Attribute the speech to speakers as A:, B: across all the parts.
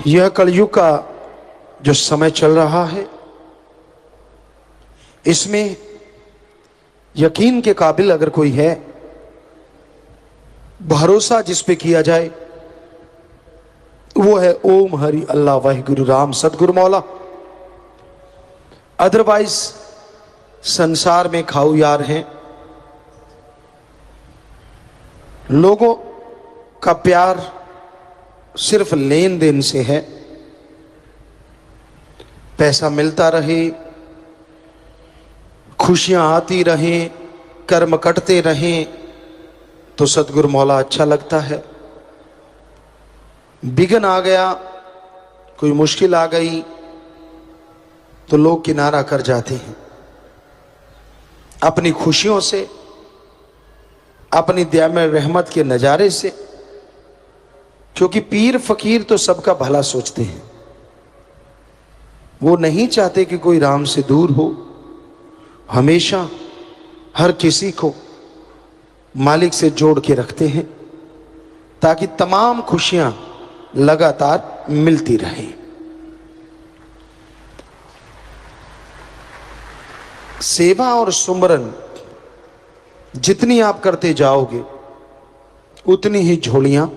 A: यह कलयुग का जो समय चल रहा है, इसमें यकीन के काबिल अगर कोई है, भरोसा जिस पे किया जाए, वो है ओम हरि अल्लाह वाहिगुरु राम सतगुरु मौला। अदरवाइज संसार में खाऊ यार हैं। लोगों का प्यार सिर्फ लेन देन से है। पैसा मिलता रहे, खुशियां आती रहें, कर्म कटते रहें तो सतगुरु मौला अच्छा लगता है। बिघन आ गया, कोई मुश्किल आ गई तो लोग किनारा कर जाते हैं। अपनी खुशियों से, अपनी दया में रहमत के नजारे से, क्योंकि पीर फकीर तो सबका भला सोचते हैं। वो नहीं चाहते कि कोई राम से दूर हो। हमेशा हर किसी को मालिक से जोड़ के रखते हैं ताकि तमाम खुशियां लगातार मिलती रहें। सेवा और सुमरन जितनी आप करते जाओगे, उतनी ही झोलियां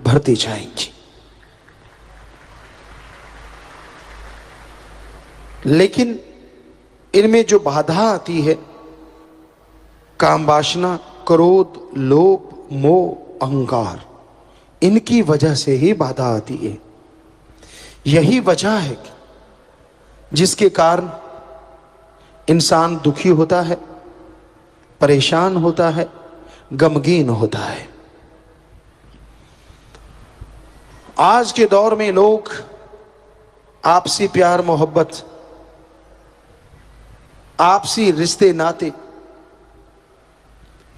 A: भरती जाएंगी। लेकिन इनमें जो बाधा आती है, काम वासना, क्रोध, लोभ, मोह, अहंकार, इनकी वजह से ही बाधा आती है। यही वजह है जिसके कारण इंसान दुखी होता है, परेशान होता है, गमगीन होता है। आज के दौर में लोग आपसी प्यार मोहब्बत, आपसी रिश्ते नाते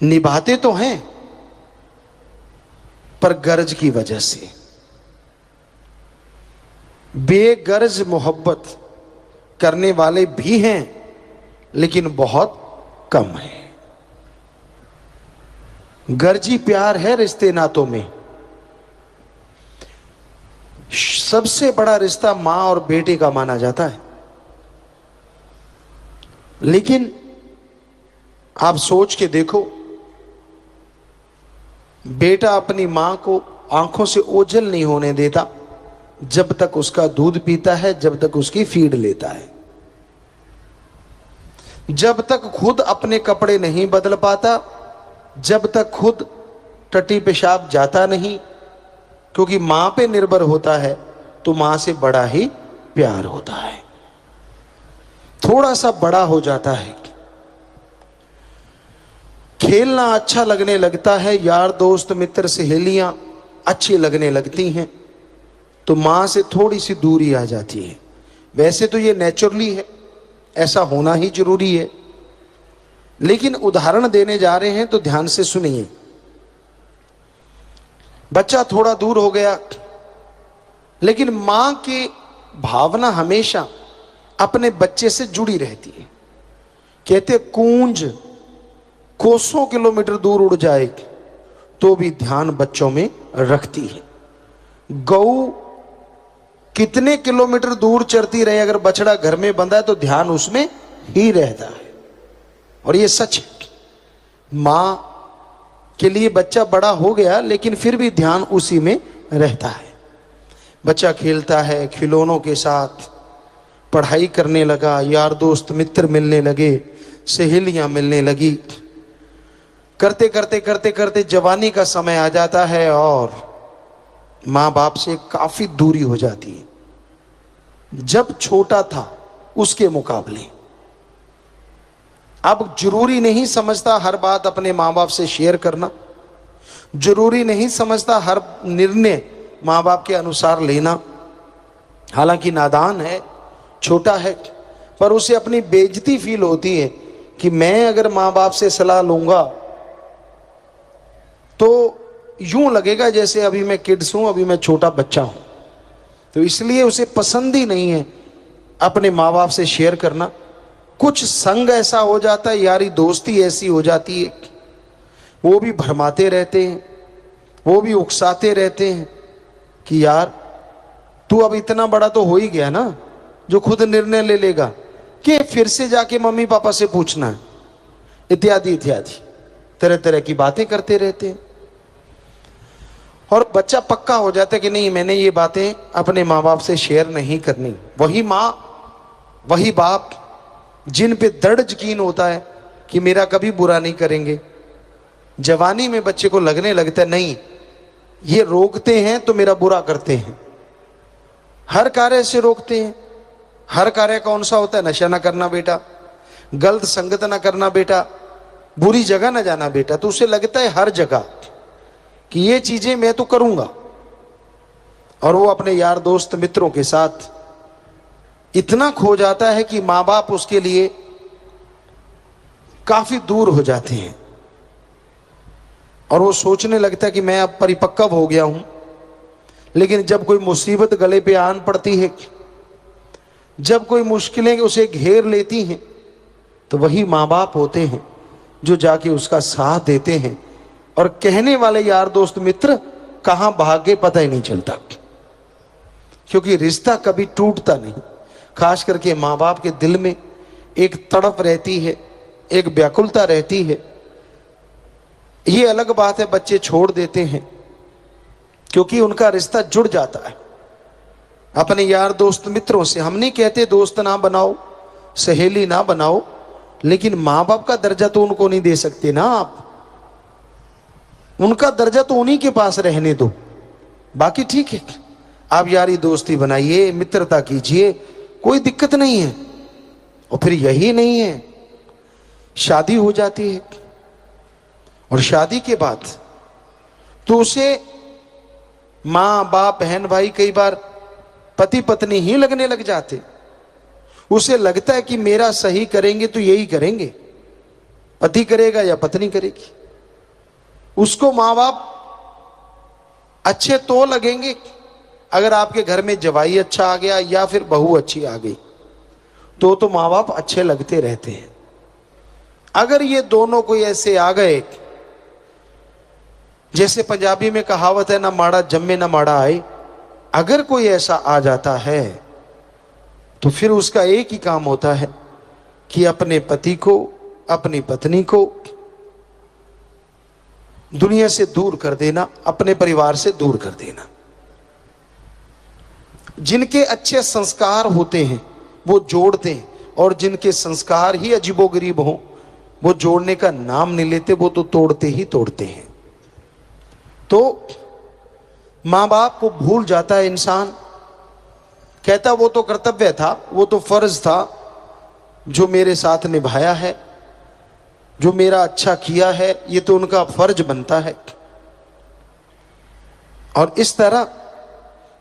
A: निभाते तो हैं, पर गर्ज की वजह से। बेगर्ज मोहब्बत करने वाले भी हैं, लेकिन बहुत कम है। गर्जी प्यार है रिश्ते नातों में। सबसे बड़ा रिश्ता मां और बेटे का माना जाता है। लेकिन आप सोच के देखो, बेटा अपनी मां को आंखों से ओझल नहीं होने देता जब तक उसका दूध पीता है, जब तक उसकी फीड लेता है। जब तक खुद अपने कपड़े नहीं बदल पाता, जब तक खुद टट्टी पेशाब जाता नहीं, क्योंकि मां पे निर्भर होता है तो मां से बड़ा ही प्यार होता है। थोड़ा सा बड़ा हो जाता है, खेलना अच्छा लगने लगता है, यार दोस्त मित्र सहेलियां अच्छी लगने लगती हैं, तो मां से थोड़ी सी दूरी आ जाती है। वैसे तो ये नेचुरली है, ऐसा होना ही जरूरी है। लेकिन उदाहरण देने जा रहे हैं तो ध्यान से सुनिए। बच्चा थोड़ा दूर हो गया, लेकिन मां की भावना हमेशा अपने बच्चे से जुड़ी रहती है। कहते कूंज कोसों किलोमीटर दूर उड़ जाए तो भी ध्यान बच्चों में रखती है। गऊ कितने किलोमीटर दूर चरती रहे, अगर बछड़ा घर में बंधा है तो ध्यान उसमें ही रहता है। और ये सच है। मां के लिए बच्चा बड़ा हो गया, लेकिन फिर भी ध्यान उसी में रहता है। बच्चा खेलता है खिलौनों के साथ, पढ़ाई करने लगा, यार दोस्त मित्र मिलने लगे, सहेलियां मिलने लगी। करते करते करते करते जवानी का समय आ जाता है और मां बाप से काफी दूरी हो जाती है। जब छोटा था उसके मुकाबले अब जरूरी नहीं समझता हर बात अपने मां बाप से शेयर करना, जरूरी नहीं समझता हर निर्णय मां बाप के अनुसार लेना। हालांकि नादान है, छोटा है, पर उसे अपनी बेइज्जती फील होती है कि मैं अगर मां बाप से सलाह लूंगा तो यूं लगेगा जैसे अभी मैं किड्स हूं, अभी मैं छोटा बच्चा हूं। तो इसलिए उसे पसंद ही नहीं है अपने माँ बाप से शेयर करना। कुछ संग ऐसा हो जाता है, यारी दोस्ती ऐसी हो जाती है, वो भी भरमाते रहते हैं, वो भी उकसाते रहते हैं कि यार तू अब इतना बड़ा तो हो ही गया ना जो खुद निर्णय ले लेगा कि फिर से जाके मम्मी पापा से पूछना है, इत्यादि इत्यादि तरह तरह की बातें करते रहते हैं। और बच्चा पक्का हो जाता है कि नहीं, मैंने ये बातें अपने माँ बाप से शेयर नहीं करनी। वही माँ वही बाप जिन पे दृढ़ यकीन होता है कि मेरा कभी बुरा नहीं करेंगे, जवानी में बच्चे को लगने लगता है नहीं ये रोकते हैं तो मेरा बुरा करते हैं, हर कार्य से रोकते हैं। हर कार्य कौन सा होता है? नशा ना करना बेटा, गलत संगत ना करना बेटा, बुरी जगह ना जाना बेटा। तो उसे लगता है हर जगह कि ये चीजें मैं तो करूंगा। और वो अपने यार दोस्त मित्रों के साथ इतना खो जाता है कि माँ बाप उसके लिए काफी दूर हो जाते हैं। और वो सोचने लगता है कि मैं अब परिपक्व हो गया हूं, लेकिन जब कोई मुसीबत गले पे आन पड़ती है, जब कोई मुश्किलें उसे घेर लेती हैं, तो वही माँ बाप होते हैं जो जाके उसका साथ देते हैं। और कहने वाले यार दोस्त मित्र कहां भाग गए पता ही नहीं चलता, क्योंकि रिश्ता कभी टूटता नहीं। खास करके माँ बाप के दिल में एक तड़प रहती है, एक व्याकुलता रहती है। ये अलग बात है बच्चे छोड़ देते हैं क्योंकि उनका रिश्ता जुड़ जाता है अपने यार दोस्त मित्रों से। हम नहीं कहते दोस्त ना बनाओ, सहेली ना बनाओ, लेकिन माँ बाप का दर्जा तो उनको नहीं दे सकते ना आप। उनका दर्जा तो उन्हीं के पास रहने दो। बाकी ठीक है, आप यारी दोस्ती बनाइए, मित्रता कीजिए, कोई दिक्कत नहीं है। और फिर यही नहीं है, शादी हो जाती है और शादी के बाद तो उसे माँ बाप बहन भाई कई बार पति पत्नी ही लगने लग जाते। उसे लगता है कि मेरा सही करेंगे तो यही करेंगे, पति करेगा या पत्नी करेगी। उसको माँ बाप अच्छे तो लगेंगे अगर आपके घर में जवाई अच्छा आ गया या फिर बहू अच्छी आ गई, तो माँ बाप अच्छे लगते रहते हैं। अगर ये दोनों कोई ऐसे आ गए, जैसे पंजाबी में कहावत है ना माड़ा जम्मे ना माड़ा आए, अगर कोई ऐसा आ जाता है तो फिर उसका एक ही काम होता है कि अपने पति को, अपनी पत्नी को दुनिया से दूर कर देना, अपने परिवार से दूर कर देना। जिनके अच्छे संस्कार होते हैं वो जोड़ते हैं, और जिनके संस्कार ही अजीबोगरीब हों वो जोड़ने का नाम नहीं लेते, वो तो तोड़ते ही तोड़ते हैं। तो माँ बाप को भूल जाता है इंसान, कहता वो तो कर्तव्य था, वो तो फर्ज था जो मेरे साथ निभाया है, जो मेरा अच्छा किया है, ये तो उनका फर्ज बनता है। और इस तरह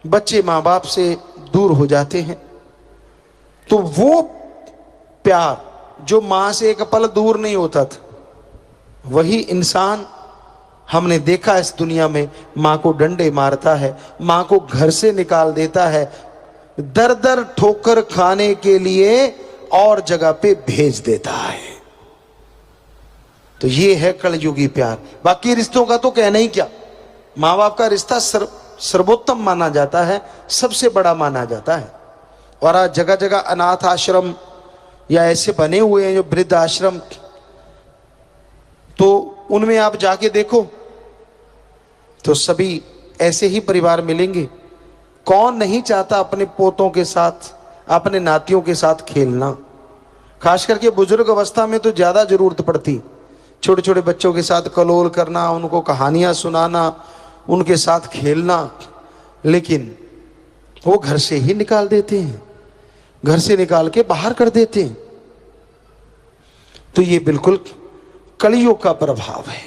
A: बच्चे माँ बाप से दूर हो जाते हैं। तो वो प्यार जो माँ से एक पल दूर नहीं होता था, वही इंसान हमने देखा इस दुनिया में माँ को डंडे मारता है, माँ को घर से निकाल देता है, दर दर ठोकर खाने के लिए और जगह पे भेज देता है। तो ये है कलयुगी प्यार। बाकी रिश्तों का तो कहना ही क्या, माँ बाप का रिश्ता सर्वोत्तम माना जाता है, सबसे बड़ा माना जाता है। और आज जगह जगह अनाथ आश्रम या ऐसे बने हुए हैं जो वृद्ध आश्रम, तो उनमें आप जाके देखो तो सभी ऐसे ही परिवार मिलेंगे। कौन नहीं चाहता अपने पोतों के साथ, अपने नातियों के साथ खेलना। खास करके बुजुर्ग अवस्था में तो ज्यादा जरूरत पड़ती, छोटे छोटे बच्चों के साथ कलोल करना, उनको कहानियां सुनाना, उनके साथ खेलना। लेकिन वो घर से ही निकाल देते हैं, घर से निकाल के बाहर कर देते हैं। तो ये बिल्कुल कलियुग का प्रभाव है।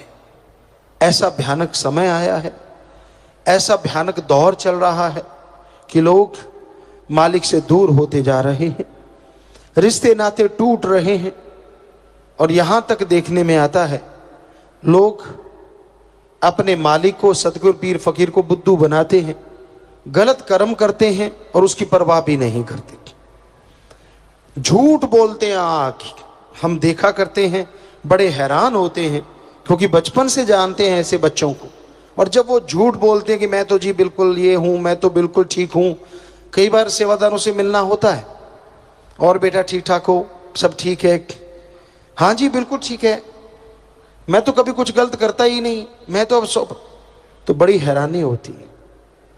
A: ऐसा भयानक समय आया है, ऐसा भयानक दौर चल रहा है कि लोग मालिक से दूर होते जा रहे हैं, रिश्ते नाते टूट रहे हैं। और यहां तक देखने में आता है लोग अपने मालिक को, सतगुरु पीर फकीर को बुद्धू बनाते हैं, गलत कर्म करते हैं और उसकी परवाह भी नहीं करते, झूठ बोलते हैं। हम देखा करते हैं, बड़े हैरान होते हैं क्योंकि बचपन से जानते हैं ऐसे बच्चों को। और जब वो झूठ बोलते हैं कि मैं तो जी बिल्कुल ये हूं, मैं तो बिल्कुल ठीक हूं, कई बार सेवादारों से मिलना होता है, और बेटा ठीक ठाक हो, सब ठीक है? हाँ जी बिल्कुल ठीक है, मैं तो कभी कुछ गलत करता ही नहीं, मैं तो अब सब। तो बड़ी हैरानी होती है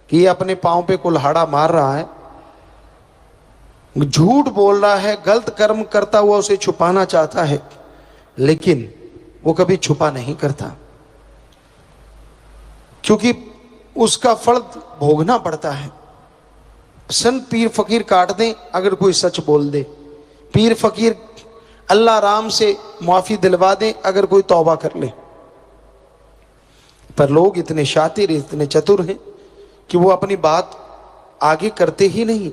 A: कि ये अपने पांव पे कुल्हाड़ा मार रहा है, झूठ बोल रहा है, गलत कर्म करता हुआ उसे छुपाना चाहता है, लेकिन वो कभी छुपा नहीं करता, क्योंकि उसका फल भोगना पड़ता है। संत पीर फकीर काट दें अगर कोई सच बोल दे, पीर फकीर अल्लाह राम से माफी दिलवा दें अगर कोई तौबा कर ले, पर लोग इतने शातिर, इतने चतुर हैं कि वो अपनी बात आगे करते ही नहीं।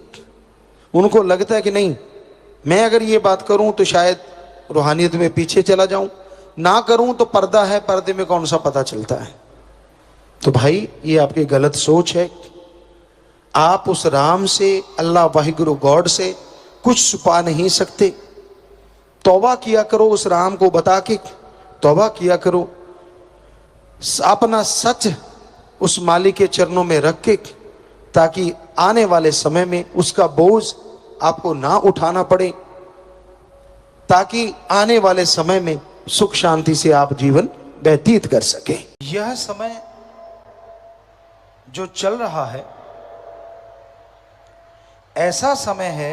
A: उनको लगता है कि नहीं, मैं अगर ये बात करूं तो शायद रूहानियत में पीछे चला जाऊं, ना करूं तो पर्दा है, पर्दे में कौन सा पता चलता है। तो भाई ये आपकी गलत सोच है। आप उस राम से, अल्लाह वाहिगुरु गॉड से कुछ छुपा नहीं सकते। तौबा किया करो, उस राम को बता के तौबा किया करो, अपना सच उस मालिक के चरणों में रख के, ताकि आने वाले समय में उसका बोझ आपको ना उठाना पड़े, ताकि आने वाले समय में सुख शांति से आप जीवन व्यतीत कर सके। यह समय जो चल रहा है ऐसा समय है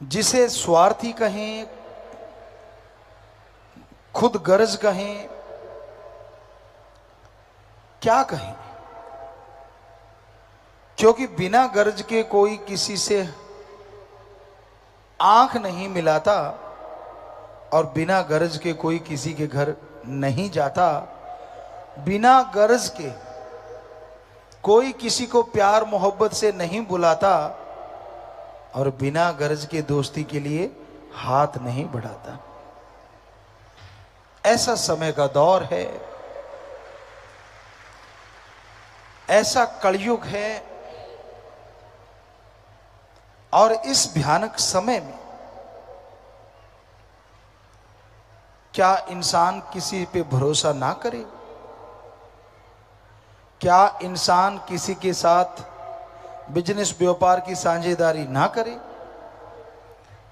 A: जिसे स्वार्थी कहें, खुद गर्ज कहें, क्या कहें, क्योंकि बिना गर्ज के कोई किसी से आंख नहीं मिलाता और बिना गर्ज के कोई किसी के घर नहीं जाता। बिना गर्ज के कोई किसी को प्यार मोहब्बत से नहीं बुलाता और बिना गर्ज के दोस्ती के लिए हाथ नहीं बढ़ाता। ऐसा समय का दौर है, ऐसा कलयुग है, और इस भयानक समय में क्या इंसान किसी पे भरोसा ना करे? क्या इंसान किसी के साथ बिजनेस व्यापार की साझेदारी ना करे?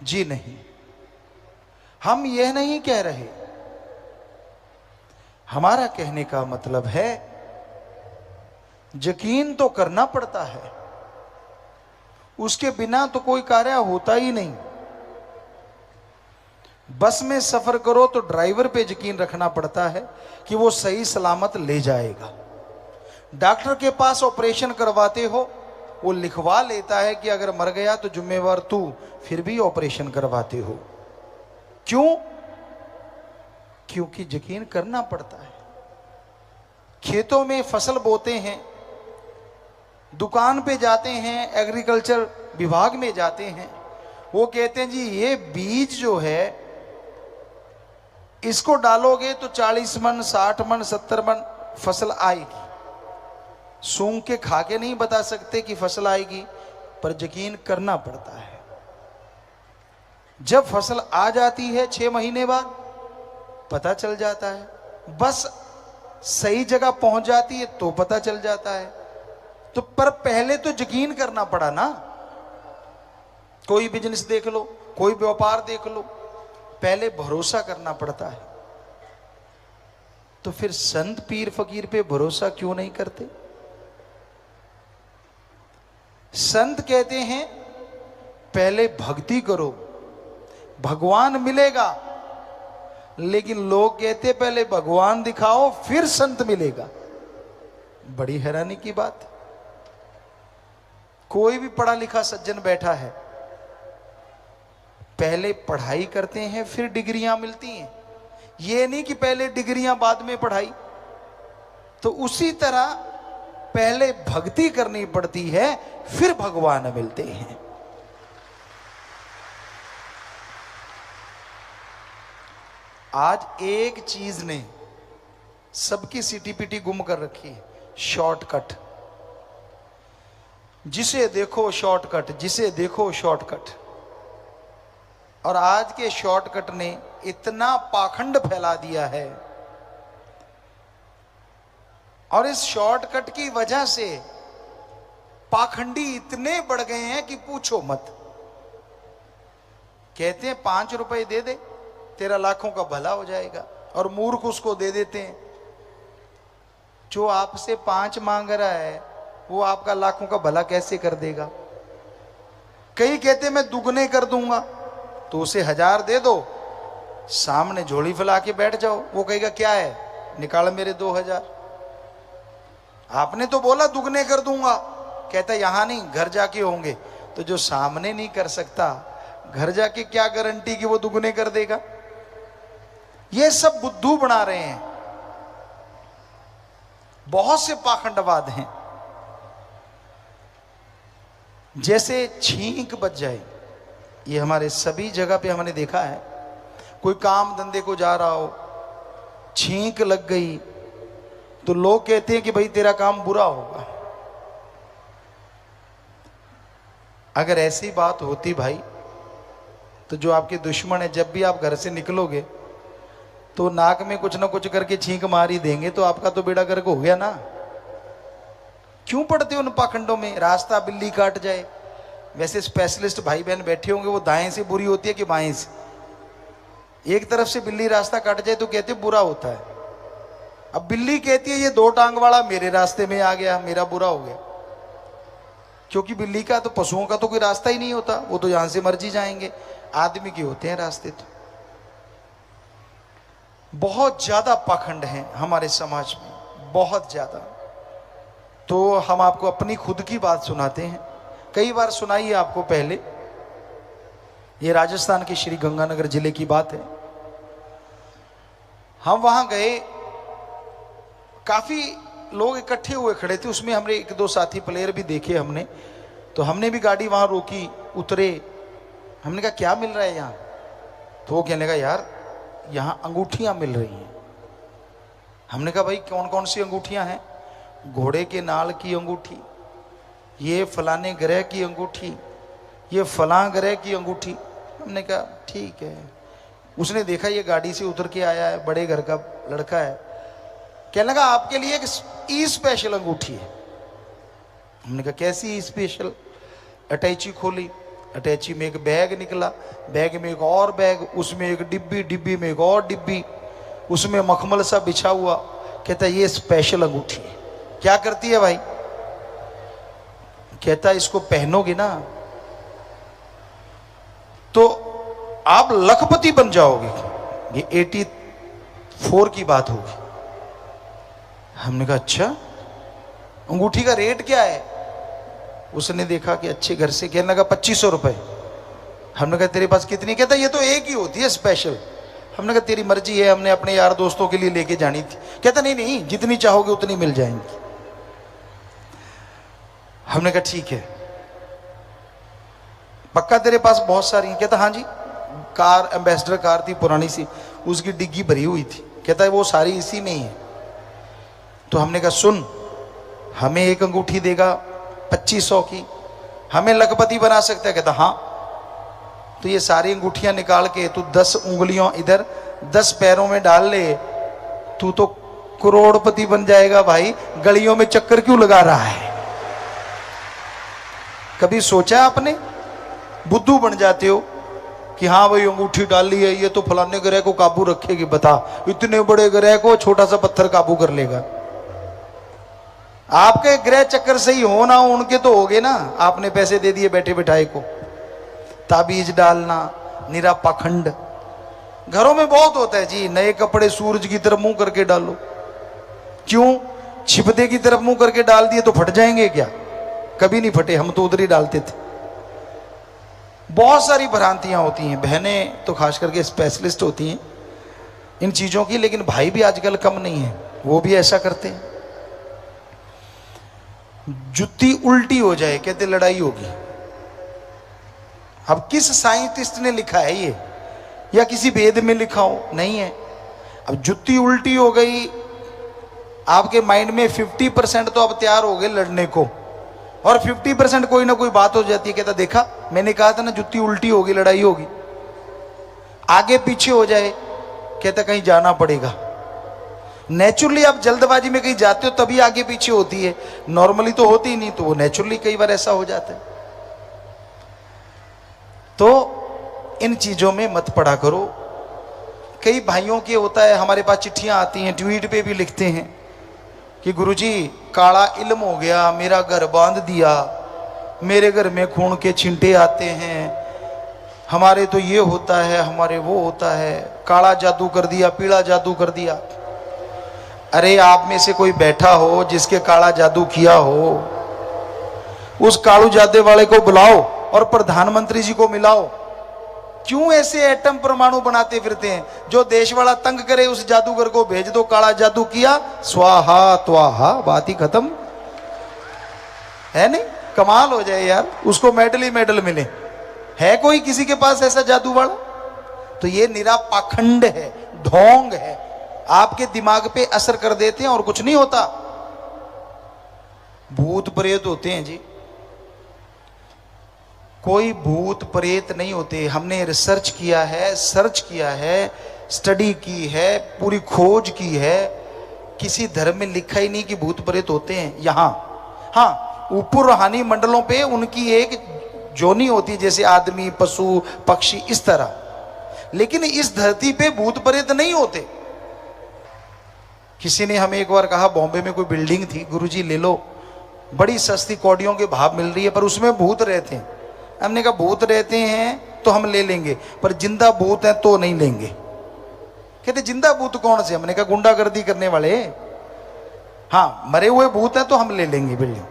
A: जी नहीं, हम यह नहीं कह रहे। हमारा कहने का मतलब है यकीन तो करना पड़ता है, उसके बिना तो कोई कार्य होता ही नहीं। बस में सफर करो तो ड्राइवर पे यकीन रखना पड़ता है कि वो सही सलामत ले जाएगा। डॉक्टर के पास ऑपरेशन करवाते हो, वो लिखवा लेता है कि अगर मर गया तो जिम्मेवार तू, फिर भी ऑपरेशन करवाते हो। क्यों? क्योंकि यकीन करना पड़ता है। खेतों में फसल बोते हैं, दुकान पे जाते हैं, एग्रीकल्चर विभाग में जाते हैं, वो कहते हैं जी ये बीज जो है इसको डालोगे तो 40 मन, 60 मन, 70 मन फसल आएगी। सूंघ के खा के नहीं बता सकते कि फसल आएगी, पर यकीन करना पड़ता है। जब फसल आ जाती है 6 महीने बाद पता चल जाता है, बस सही जगह पहुंच जाती है तो पता चल जाता है। तो पर पहले तो यकीन करना पड़ा ना। कोई बिजनेस देख लो, कोई व्यापार देख लो, पहले भरोसा करना पड़ता है। तो फिर संत पीर फकीर पे भरोसा क्यों नहीं करते? संत कहते हैं पहले भक्ति करो, भगवान मिलेगा, लेकिन लोग कहते पहले भगवान दिखाओ फिर संत मिलेगा। बड़ी हैरानी की बात। कोई भी पढ़ा लिखा सज्जन बैठा है, पहले पढ़ाई करते हैं फिर डिग्रियां मिलती हैं। ये नहीं कि पहले डिग्रियां बाद में पढ़ाई। तो उसी तरह पहले भक्ति करनी पड़ती है, फिर भगवान मिलते हैं। आज एक चीज ने सबकी सीटीपीटी गुम कर रखी है, शॉर्टकट। जिसे देखो शॉर्टकट, जिसे देखो शॉर्टकट। और आज के शॉर्टकट ने इतना पाखंड फैला दिया है और इस शॉर्टकट की वजह से पाखंडी इतने बढ़ गए हैं कि पूछो मत। कहते हैं 5 रुपए दे दे तेरा लाखों का भला हो जाएगा, और मूर्ख उसको दे देते हैं। जो आपसे 5 मांग रहा है वो आपका लाखों का भला कैसे कर देगा। कई कहते मैं दुगने कर दूंगा, तो उसे 1000 दे दो, सामने झोली फैला के बैठ जाओ, वो कहेगा क्या है, निकाल मेरे 2000। आपने तो बोला दुगने कर दूंगा, कहता यहां नहीं घर जाके होंगे। तो जो सामने नहीं कर सकता, घर जाके क्या गारंटी कि वो दुगने कर देगा। ये सब बुद्धू बना रहे हैं। बहुत से पाखंडवाद हैं। जैसे छींक बच जाए, ये हमारे सभी जगह पे हमने देखा है। कोई काम धंधे को जा रहा हो, छींक लग गई तो लोग कहते हैं कि भाई तेरा काम बुरा होगा। अगर ऐसी बात होती भाई, तो जो आपके दुश्मन है, जब भी आप घर से निकलोगे तो नाक में कुछ ना कुछ करके छींक मार ही देंगे, तो आपका तो बेड़ा गर्क हो गया ना। क्यों पड़ते हो उन पाखंडों में। रास्ता बिल्ली काट जाए, वैसे स्पेशलिस्ट भाई बहन बैठे होंगे, वो दाएं से बुरी होती है कि बाएं से। एक तरफ से बिल्ली रास्ता काट जाए तो कहते बुरा होता है। अब बिल्ली कहती है ये 2 टांग वाला मेरे रास्ते में आ गया, मेरा बुरा हो गया। क्योंकि बिल्ली का तो, पशुओं का तो कोई रास्ता ही नहीं होता, वो तो यहां से मर्जी जाएंगे। आदमी के होते हैं रास्ते। तो बहुत ज्यादा पाखंड हैं हमारे समाज में, बहुत ज्यादा। तो हम आपको अपनी खुद की बात सुनाते हैं, कई बार सुनाई है आपको पहले। ये राजस्थान के श्री गंगानगर जिले की बात है। हम वहां गए, काफी लोग इकट्ठे हुए खड़े थे, उसमें हमने 1-2 साथी प्लेयर भी देखे हमने। तो हमने भी गाड़ी वहां रोकी, उतरे। हमने कहा क्या मिल रहा है यहाँ। तो वो कहने लगा यार यहाँ अंगूठियां मिल रही हैं। हमने कहा भाई कौन कौन सी अंगूठियां हैं। घोड़े के नाल की अंगूठी, ये फलाने ग्रह की अंगूठी, ये फलां ग्रह की अंगूठी। हमने कहा ठीक है। उसने देखा ये गाड़ी से उतर के आया है, बड़े घर का लड़का है। कहने लगा आपके लिए एक ई स्पेशल अंगूठी है। हमने कहा कैसी ई स्पेशल। अटैची खोली, अटैची में एक बैग निकला, बैग में एक और बैग, उसमें एक डिब्बी, डिब्बी में एक और डिब्बी, उसमें मखमल सा बिछा हुआ। कहता ये स्पेशल अंगूठी है। क्या करती है भाई। कहता इसको पहनोगे ना तो आप लखपति बन जाओगे। ये 84 की बात होगी। हमने कहा अच्छा, अंगूठी का रेट क्या है। उसने देखा कि अच्छे घर से, कहने लगा 2500 रुपए। हमने कहा तेरे पास कितनी। कहता ये तो एक ही होती है स्पेशल। हमने कहा तेरी मर्जी है, हमने अपने यार दोस्तों के लिए लेके जानी थी। कहता नहीं नहीं जितनी चाहोगे उतनी मिल जाएंगी। हमने कहा ठीक है, पक्का तेरे पास बहुत सारी। कहता हाँ जी, कार एम्बेसडर कार थी पुरानी सी, उसकी डिग्गी भरी हुई थी। कहता है वो सारी इसी में ही है। तो हमने कहा सुन, हमें एक अंगूठी देगा 2500 की, हमें लखपति बना सकता है। कहता हाँ। तो ये सारी अंगूठियां निकाल के तू 10 उंगलियों इधर 10 पैरों में डाल ले, तू तो करोड़पति बन जाएगा भाई। गलियों में चक्कर क्यों लगा रहा है। कभी सोचा आपने। बुद्धू बन जाते हो कि हाँ भाई अंगूठी डाल ली है, ये तो फलाने ग्रह को काबू रखेगी। बता, इतने बड़े ग्रह को छोटा सा पत्थर काबू कर लेगा। आपके ग्रह चक्कर सही हो ना हो, उनके तो हो गए ना। आपने पैसे दे दिए बैठे बिठाए को। ताबीज डालना, निरा पाखंड। घरों में बहुत होता है जी, नए कपड़े सूरज की तरफ मुंह करके डालो। क्यों, छिपदे की तरफ मुंह करके डाल दिए तो फट जाएंगे क्या। कभी नहीं फटे, हम तो उधर ही डालते थे। बहुत सारी भ्रांतियां होती हैं। बहनें तो खास करके स्पेशलिस्ट होती हैं इन चीजों की, लेकिन भाई भी आजकल कम नहीं है, वो भी ऐसा करते हैं। जुत्ती उल्टी हो जाए कहते लड़ाई होगी। अब किस साइंटिस्ट ने लिखा है ये, या किसी वेद में लिखा हो, नहीं है। अब जुत्ती उल्टी हो गई, आपके माइंड में 50% तो अब तैयार हो गए लड़ने को, और 50% कोई ना कोई बात हो जाती है। कहता देखा मैंने कहा था ना जुत्ती उल्टी होगी लड़ाई होगी। आगे पीछे हो जाए कहता कहीं जाना पड़ेगा। नेचुरली आप जल्दबाजी में कहीं जाते हो तभी आगे पीछे होती है, नॉर्मली तो होती ही नहीं, तो वो नेचुरली कई बार ऐसा हो जाता है। तो इन चीजों में मत पड़ा करो। कई भाइयों के होता है, हमारे पास चिट्ठियां आती हैं, ट्वीट पे भी लिखते हैं कि गुरुजी काला इल्म हो गया, मेरा घर बांध दिया, मेरे घर में खून के छींटे आते हैं, हमारे तो ये होता है, हमारे वो होता है, काला जादू कर दिया, पीला जादू कर दिया। अरे आप में से कोई बैठा हो जिसके काला जादू किया हो, उस कालू जादे वाले को बुलाओ और प्रधानमंत्री जी को मिलाओ। क्यों ऐसे एटम परमाणु बनाते फिरते हैं? जो देश वाला तंग करे उस जादूगर को भेज दो, काला जादू किया, स्वाहा त्वाहा, बात ही खत्म है। नहीं, कमाल हो जाए यार, उसको मेडल ही मेडल मिले। है कोई किसी के पास ऐसा जादू वाला? तो ये निरा पाखंड है, ढोंग है, आपके दिमाग पे असर कर देते हैं और कुछ नहीं होता। भूत प्रेत होते हैं जी, कोई भूत प्रेत नहीं होते। हमने रिसर्च किया है, सर्च किया है, स्टडी की है, पूरी खोज की है, किसी धर्म में लिखा ही नहीं कि भूत प्रेत होते हैं। यहां हाँ, ऊपर रूहानी मंडलों पे उनकी एक जोनी होती है, जैसे आदमी, पशु, पक्षी, इस तरह, लेकिन इस धरती पे भूत प्रेत नहीं होते। किसी ने हमें एक बार कहा, बॉम्बे में कोई बिल्डिंग थी, गुरुजी ले लो, बड़ी सस्ती कौड़ियों के भाव मिल रही है, पर उसमें भूत रहते हैं। हमने कहा भूत रहते हैं तो हम ले लेंगे, पर जिंदा भूत है तो नहीं लेंगे। कहते जिंदा भूत कौन से? हमने कहा गुंडागर्दी करने वाले। हाँ, मरे हुए भूत हैं तो हम ले लेंगे बिल्डिंग।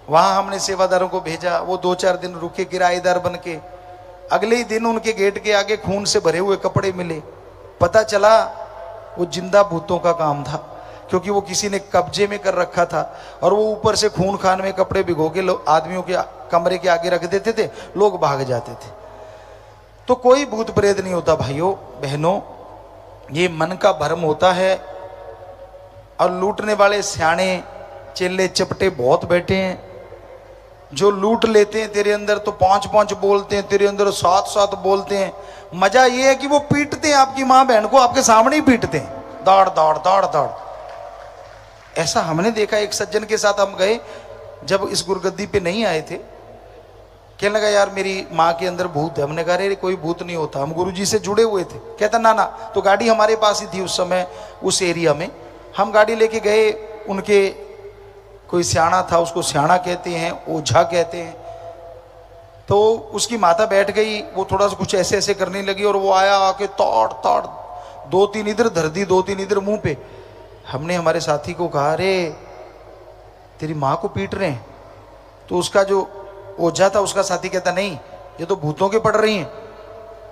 A: वहां हमने सेवादारों को भेजा, वो 2-4 दिन रुके किराएदार बन के। अगले ही दिन उनके गेट के आगे खून से भरे हुए कपड़े मिले। पता चला वो जिंदा भूतों का काम था, क्योंकि वो किसी ने कब्जे में कर रखा था और वो ऊपर से खून खान में कपड़े भिगो के आदमियों के कमरे के आगे रख देते थे, लोग भाग जाते थे। तो कोई भूत प्रेत नहीं होता भाइयों बहनों, ये मन का भ्रम होता है। और लूटने वाले सियाने चेले चपटे बहुत बैठे हैं, जो लूट लेते हैं तेरे अंदर तो 5-5 बोलते हैं, तेरे अंदर 7-7 बोलते हैं। मजा ये है कि वो पीटते हैं आपकी माँ बहन को, आपके सामने ही पीटते हैं, दौड़ दौड़ दौड़ दौड़। ऐसा हमने देखा। एक सज्जन के साथ हम गए, जब इस गुरगद्दी पे नहीं आए थे, कहने लगा यार मेरी माँ के अंदर भूत है। हमने कहा अरे कोई भूत नहीं होता, हम गुरुजी से जुड़े हुए थे। कहता ना ना, तो गाड़ी हमारे पास ही थी उस समय, उस एरिया में। हम गाड़ी लेके गए, उनके कोई सियाना था, उसको सियाना कहते हैं, ओझा कहते हैं। तो उसकी माता बैठ गई, वो थोड़ा सा कुछ ऐसे ऐसे करने लगी और वो आया, आके तोड़ तोड़ 2-3 इधर धर दी, 2-3 इधर मुंह पे। हमने हमारे साथी को कहा अरे तेरी माँ को पीट रहे हैं। तो उसका जो ओझा था, उसका साथी कहता नहीं, ये तो भूतों के पड़ रही हैं।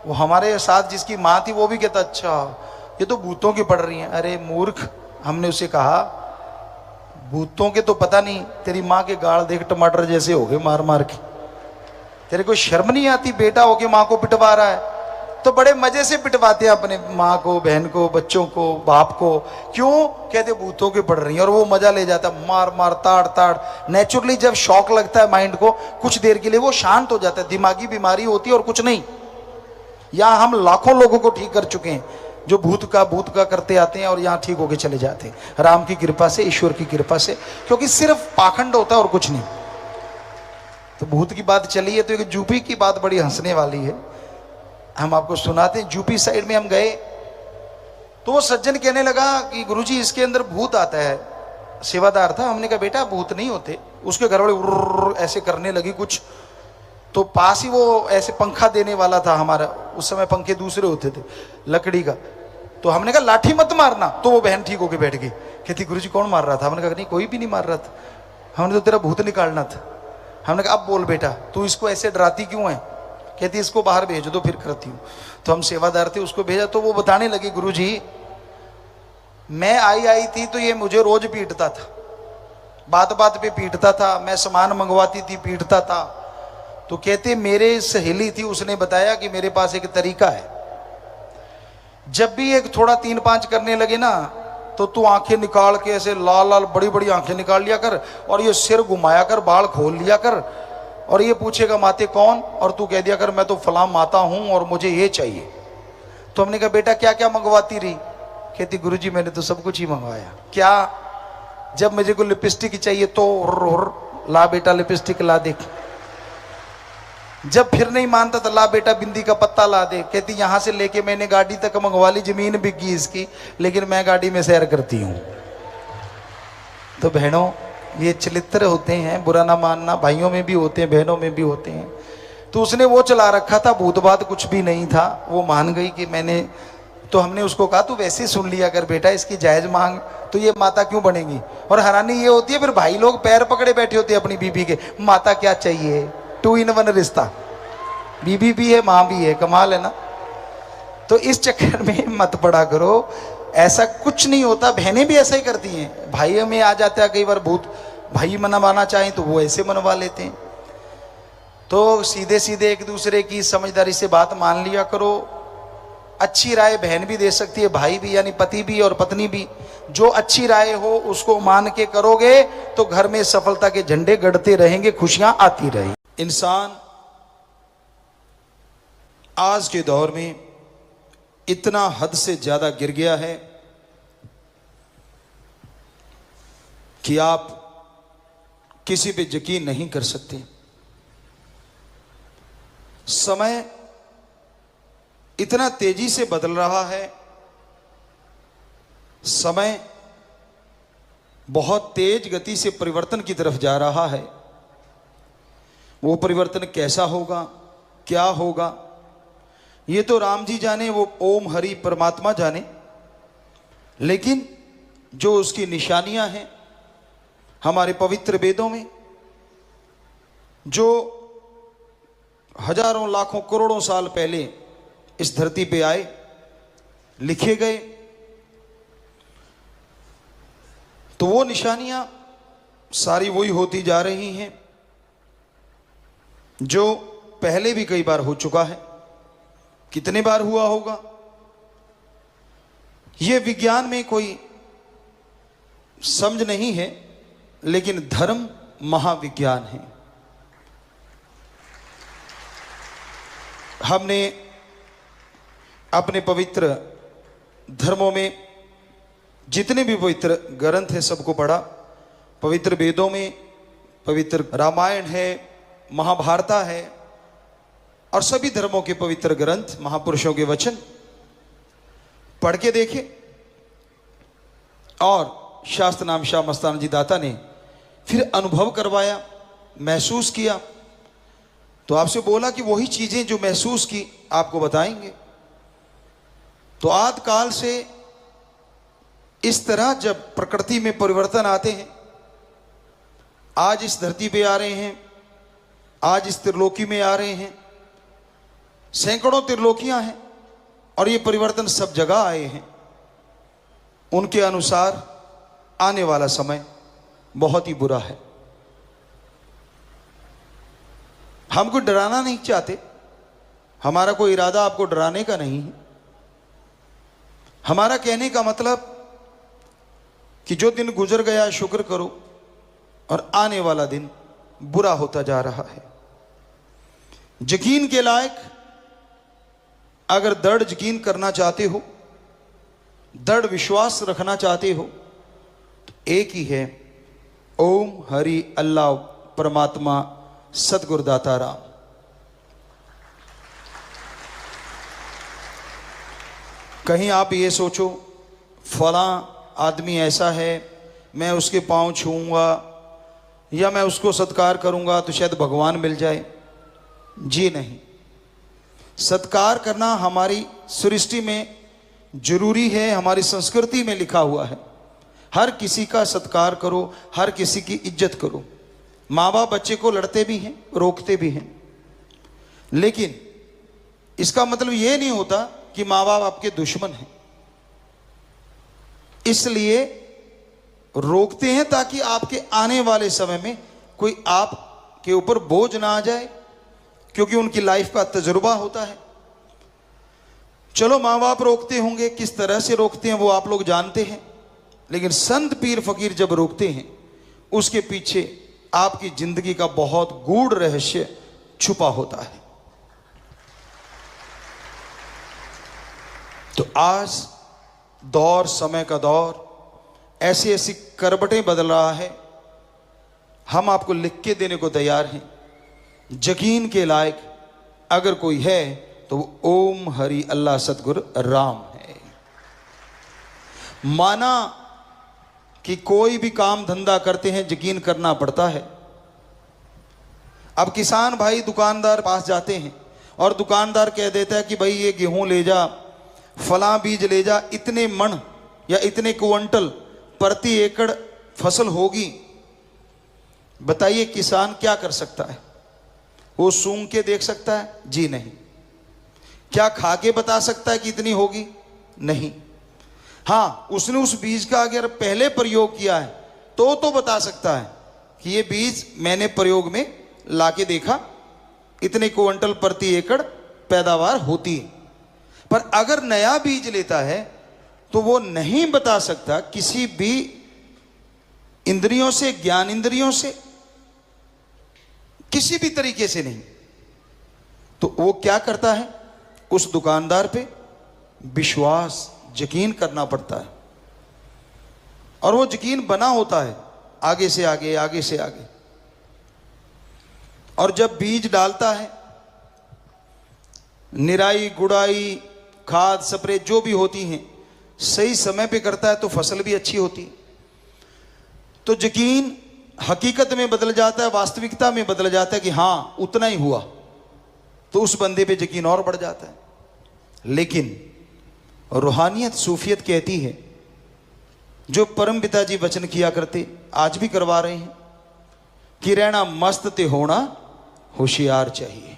A: वो हमारे साथ जिसकी माँ थी वो भी कहता अच्छा ये तो भूतों की पड़ रही हैं। अरे मूर्ख, हमने उसे कहा भूतों के तो पता नहीं, तेरी माँ के गाल देख टमाटर जैसे हो गए मार मार के। तेरे को शर्म नहीं आती? बेटा होके माँ को पिटवा रहा है। तो बड़े मजे से पिटवाते हैं अपने माँ को, बहन को, बच्चों को, बाप को। क्यों? कहते भूतों के पड़ रही है, और वो मजा ले जाता है, मार मार ताड़ ताड़। नेचुरली जब शॉक लगता है माइंड को, कुछ देर के लिए वो शांत हो जाता है। दिमागी बीमारी होती है और कुछ नहीं। यहाँ हम लाखों लोगों को ठीक कर चुके हैं जो भूत का करते आते हैं और यहाँ ठीक होके चले जाते हैं, राम की कृपा से, ईश्वर की कृपा से। क्योंकि सिर्फ पाखंड होता है और कुछ नहीं। तो भूत की बात चली है, तो एक यूपी की बात बड़ी हंसने वाली है, हम आपको सुनाते हैं। यूपी साइड में हम गए, तो वो सज्जन कहने लगा कि गुरुजी इसके अंदर भूत आता है। सेवादार था, हमने कहा बेटा भूत नहीं होते। उसके घर वाले ऐसे करने लगी कुछ, तो पास ही वो ऐसे पंखा देने वाला था हमारा, उस समय पंखे दूसरे होते थे लकड़ी का। तो हमने कहा लाठी मत मारना, तो वो बहन ठीक होके बैठ गई। कहती गुरुजी कौन मार रहा था? हमने कहा नहीं कोई भी नहीं मार रहा था, हमने तो तेरा भूत निकालना था। हमने कहा अब बोल बेटा, तू इसको ऐसे डराती क्यों है? कहती इसको बाहर भेज दो फिर करती हूँ। तो हम सेवादार थे, उसको भेजा। तो वो बताने लगी गुरुजी मैं आई थी तो ये मुझे रोज पीटता था, बात बात पे पीटता था, मैं सामान मंगवाती थी पीटता था। तो कहते मेरे सहेली थी, उसने बताया कि मेरे पास एक तरीका है, जब भी एक थोड़ा 3-5 करने लगे ना, तो तू आंखें निकाल के ऐसे लाल लाल बड़ी बड़ी आंखें निकाल लिया कर, और ये सिर घुमाया कर, बाल खोल लिया कर, और ये पूछेगा माते कौन, और तू कह दिया कर मैं तो फलां माता हूं और मुझे ये चाहिए। तो हमने कहा बेटा क्या क्या मंगवाती रही? कहती गुरुजी मैंने तो सब कुछ ही मंगवाया। क्या? जब मुझे को लिपस्टिक चाहिए तो ला बेटा लिपस्टिक ला दे। जब फिर नहीं मानता तो ला बेटा बिंदी का पत्ता ला दे। कहती यहां से लेके मैंने गाड़ी तक मंगवा ली, जमीन बिक गई इसकी, लेकिन मैं गाड़ी में सैर करती हूं। तो बहनों ये चलित्र होते हैं, बुरा ना मानना, भाइयों में भी होते हैं बहनों में भी होते हैं। तो उसने वो चला रखा था, भूतबात कुछ भी नहीं था, वो मान गई कि मैंने, तो हमने उसको कहा तू वैसे सुन लिया कर बेटा, इसकी जायज मांग, तो ये माता क्यों बनेगी। और हैरानी ये होती है फिर भाई लोग पैर पकड़े बैठे होते हैं अपनी बीबी के, माता क्या चाहिए, 2 in 1 रिश्ता, बीबी भी है मां भी है, कमाल है ना। तो इस चक्कर में मत पड़ा करो, ऐसा कुछ नहीं होता। बहनें भी ऐसा ही करती हैं, भाइयों में आ जाता है कई बार भूत, भाई मनवाना चाहें तो वो ऐसे मनवा लेते हैं। तो सीधे सीधे एक दूसरे की समझदारी से बात मान लिया करो। अच्छी राय बहन भी दे सकती है, भाई भी, यानी पति भी और पत्नी भी। जो अच्छी राय हो उसको मान के करोगे तो घर में सफलता के झंडे गड़ते रहेंगे, खुशियां आती रहेंगी। इंसान आज के दौर में इतना हद से ज्यादा गिर गया है कि आप किसी पे यकीन नहीं कर सकते। समय इतना तेजी से बदल रहा है, समय बहुत तेज गति से परिवर्तन की तरफ जा रहा है। वो परिवर्तन कैसा होगा, क्या होगा, ये तो राम जी जाने, वो ओम हरि परमात्मा जाने। लेकिन जो उसकी निशानियां हैं हमारे पवित्र वेदों में, जो हजारों लाखों करोड़ों साल पहले इस धरती पे आए, लिखे गए, तो वो निशानियां सारी वही होती जा रही हैं जो पहले भी कई बार हो चुका है। कितने बार हुआ होगा ये विज्ञान में कोई समझ नहीं है, लेकिन धर्म महाविज्ञान है। हमने अपने पवित्र धर्मों में जितने भी पवित्र ग्रंथ हैं सबको पढ़ा। पवित्र वेदों में पवित्र रामायण है, महाभारत है, और सभी धर्मों के पवित्र ग्रंथ, महापुरुषों के वचन पढ़ के देखे। और शास्त्र नाम शाह मस्तान जी दाता ने फिर अनुभव करवाया, महसूस किया। तो आपसे बोला कि वही चीजें जो महसूस की आपको बताएंगे। तो आदि काल से इस तरह जब प्रकृति में परिवर्तन आते हैं, आज इस धरती पे आ रहे हैं, आज इस त्रिलोकी में आ रहे हैं, सैकड़ों त्रिलोकियां हैं, और ये परिवर्तन सब जगह आए हैं। उनके अनुसार आने वाला समय बहुत ही बुरा है। हमको डराना नहीं चाहते, हमारा कोई इरादा आपको डराने का नहीं है। हमारा कहने का मतलब कि जो दिन गुजर गया शुक्र करो, और आने वाला दिन बुरा होता जा रहा है। यकीन के लायक अगर दृढ़ यकीन करना चाहते हो, दृढ़ विश्वास रखना चाहते हो, तो एक ही है, ओम हरि अल्लाह परमात्मा सतगुरु दाता राम। कहीं आप ये सोचो फला आदमी ऐसा है, मैं उसके पांव छूऊंगा या मैं उसको सत्कार करूंगा तो शायद भगवान मिल जाए। जी नहीं, सत्कार करना हमारी सृष्टि में जरूरी है, हमारी संस्कृति में लिखा हुआ है। हर किसी का सत्कार करो, हर किसी की इज्जत करो। माँ बाप बच्चे को लड़ते भी हैं, रोकते भी हैं, लेकिन इसका मतलब ये नहीं होता कि माँ बाप आपके दुश्मन हैं। इसलिए रोकते हैं ताकि आपके आने वाले समय में कोई आपके ऊपर बोझ ना आ जाए, क्योंकि उनकी लाइफ का तजुर्बा होता है। चलो माँ बाप रोकते होंगे, किस तरह से रोकते हैं वो आप लोग जानते हैं, लेकिन संत पीर फकीर जब रोकते हैं उसके पीछे आपकी जिंदगी का बहुत गूढ़ रहस्य छुपा होता है। तो आज दौर, समय का दौर ऐसी ऐसी करवटें बदल रहा है, हम आपको लिख के देने को तैयार हैं। यकीन के लायक अगर कोई है तो वो ओम हरि अल्लाह सतगुरु राम है। माना कि कोई भी काम धंधा करते हैं यकीन करना पड़ता है। अब किसान भाई दुकानदार पास जाते हैं और दुकानदार कह देता है कि भाई ये गेहूं ले जा, फलां बीज ले जा, इतने मन या इतने क्विंटल प्रति एकड़ फसल होगी। बताइए किसान क्या कर सकता है? वो सूंघ के देख सकता है? जी नहीं। क्या खा के बता सकता है कि इतनी होगी? नहीं। हाँ, उसने उस बीज का अगर पहले प्रयोग किया है तो बता सकता है कि ये बीज मैंने प्रयोग में लाके देखा, इतने क्विंटल प्रति एकड़ पैदावार होती है। पर अगर नया बीज लेता है तो वो नहीं बता सकता किसी भी इंद्रियों से, ज्ञान इंद्रियों से, किसी भी तरीके से नहीं। तो वो क्या करता है? उस दुकानदार पे विश्वास, यकीन करना पड़ता है। और वो यकीन बना होता है आगे से आगे, आगे से आगे। और जब बीज डालता है, निराई गुड़ाई, खाद स्प्रे जो भी होती हैं सही समय पे करता है तो फसल भी अच्छी होती है। तो यकीन हकीकत में बदल जाता है, वास्तविकता में बदल जाता है कि हाँ उतना ही हुआ, तो उस बंदे पे यकीन और बढ़ जाता है। लेकिन रूहानियत, सूफियत कहती है, जो परम पिताजी वचन किया करते आज भी करवा रहे हैं कि रहना मस्त ते होना होशियार चाहिए।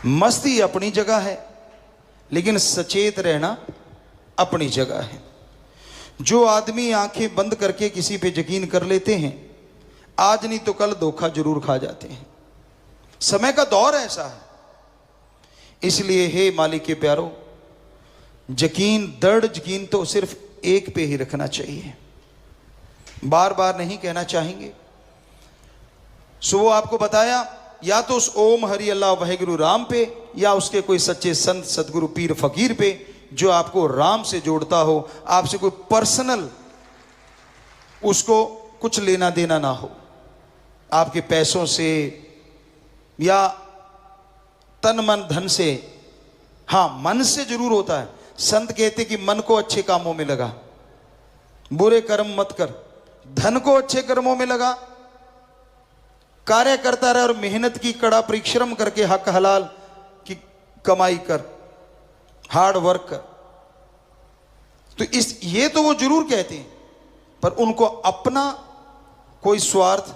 A: मस्ती अपनी जगह है लेकिन सचेत रहना अपनी जगह है। जो आदमी आंखें बंद करके किसी पे यकीन कर लेते हैं, आज नहीं तो कल धोखा जरूर खा जाते हैं। समय का दौर ऐसा है। इसलिए हे मालिक के प्यारो, यकीन, दृढ़ यकीन तो सिर्फ एक पे ही रखना चाहिए, बार बार नहीं कहना चाहेंगे। सो वो आपको बताया, या तो उस ओम हरि अल्लाह वाहिगुरु राम पे, या उसके कोई सच्चे संत सदगुरु पीर फकीर पे जो आपको राम से जोड़ता हो, आपसे कोई पर्सनल उसको कुछ लेना देना ना हो, आपके पैसों से या तन मन धन से। हाँ, मन से जरूर होता है। संत कहते कि मन को अच्छे कामों में लगा, बुरे कर्म मत कर, धन को अच्छे कर्मों में लगा, कार्य करता रहे और मेहनत की, कड़ा परिश्रम करके हक हलाल की कमाई कर, हार्ड वर्क कर। तो ये तो वो जरूर कहते हैं, पर उनको अपना कोई स्वार्थ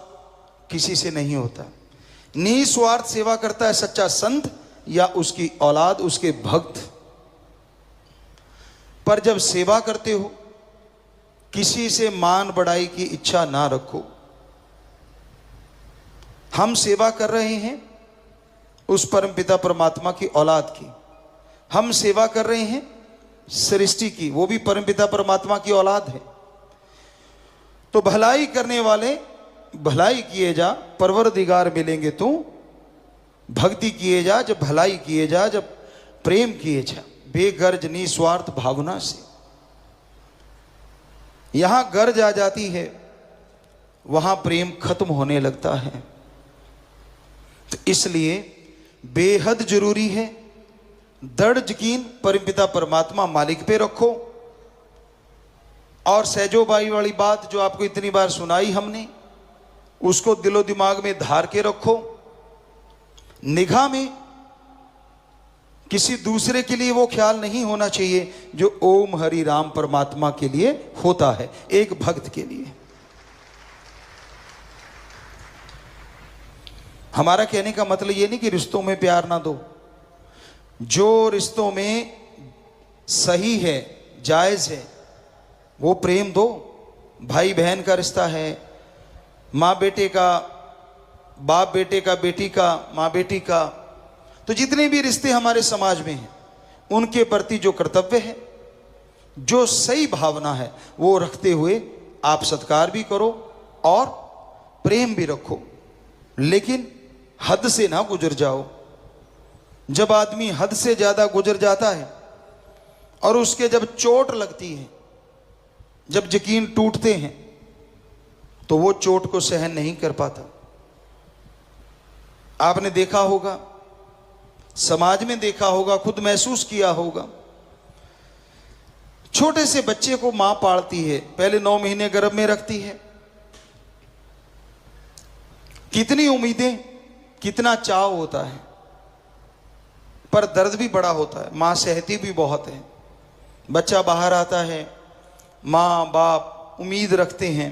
A: किसी से नहीं होता। निस्वार्थ सेवा करता है सच्चा संत या उसकी औलाद, उसके भक्त। पर जब सेवा करते हो, किसी से मान बढ़ाई की इच्छा ना रखो। हम सेवा कर रहे हैं उस परम पिता परमात्मा की औलाद की, हम सेवा कर रहे हैं सृष्टि की, वो भी परम पिता परमात्मा की औलाद है। तो भलाई करने वाले भलाई किए जा, परवरदिगार मिलेंगे तू। भक्ति किए जा, जब भलाई किए जा, जब प्रेम किए जा, बेगर्ज निस्वार्थ भावना से। यहां गर्ज आ जाती है, वहां प्रेम खत्म होने लगता है। तो इसलिए बेहद जरूरी है दृढ़ यकीन परमपिता परमात्मा मालिक पे रखो। और सहजोबाई वाली बात जो आपको इतनी बार सुनाई हमने, उसको दिलो दिमाग में धार के रखो। निगाह में किसी दूसरे के लिए वो ख्याल नहीं होना चाहिए जो ओम हरि राम परमात्मा के लिए होता है, एक भक्त के लिए। हमारा कहने का मतलब ये नहीं कि रिश्तों में प्यार ना दो। जो रिश्तों में सही है, जायज है, वो प्रेम दो। भाई बहन का रिश्ता है, माँ बेटे का, बाप बेटे का, बेटी का, माँ बेटी का, तो जितने भी रिश्ते हमारे समाज में हैं, उनके प्रति जो कर्तव्य है, जो सही भावना है, वो रखते हुए आप सत्कार भी करो और प्रेम भी रखो। लेकिन हद से ना गुजर जाओ। जब आदमी हद से ज्यादा गुजर जाता है और उसके जब चोट लगती है, जब यकीन टूटते हैं, तो वो चोट को सहन नहीं कर पाता। आपने देखा होगा, समाज में देखा होगा, खुद महसूस किया होगा। छोटे से बच्चे को मां पालती है, पहले 9 महीने गर्भ में रखती है, कितनी उम्मीदें, कितना चाव होता है, पर दर्द भी बड़ा होता है। मां सहती भी बहुत है। बच्चा बाहर आता है, माँ बाप उम्मीद रखते हैं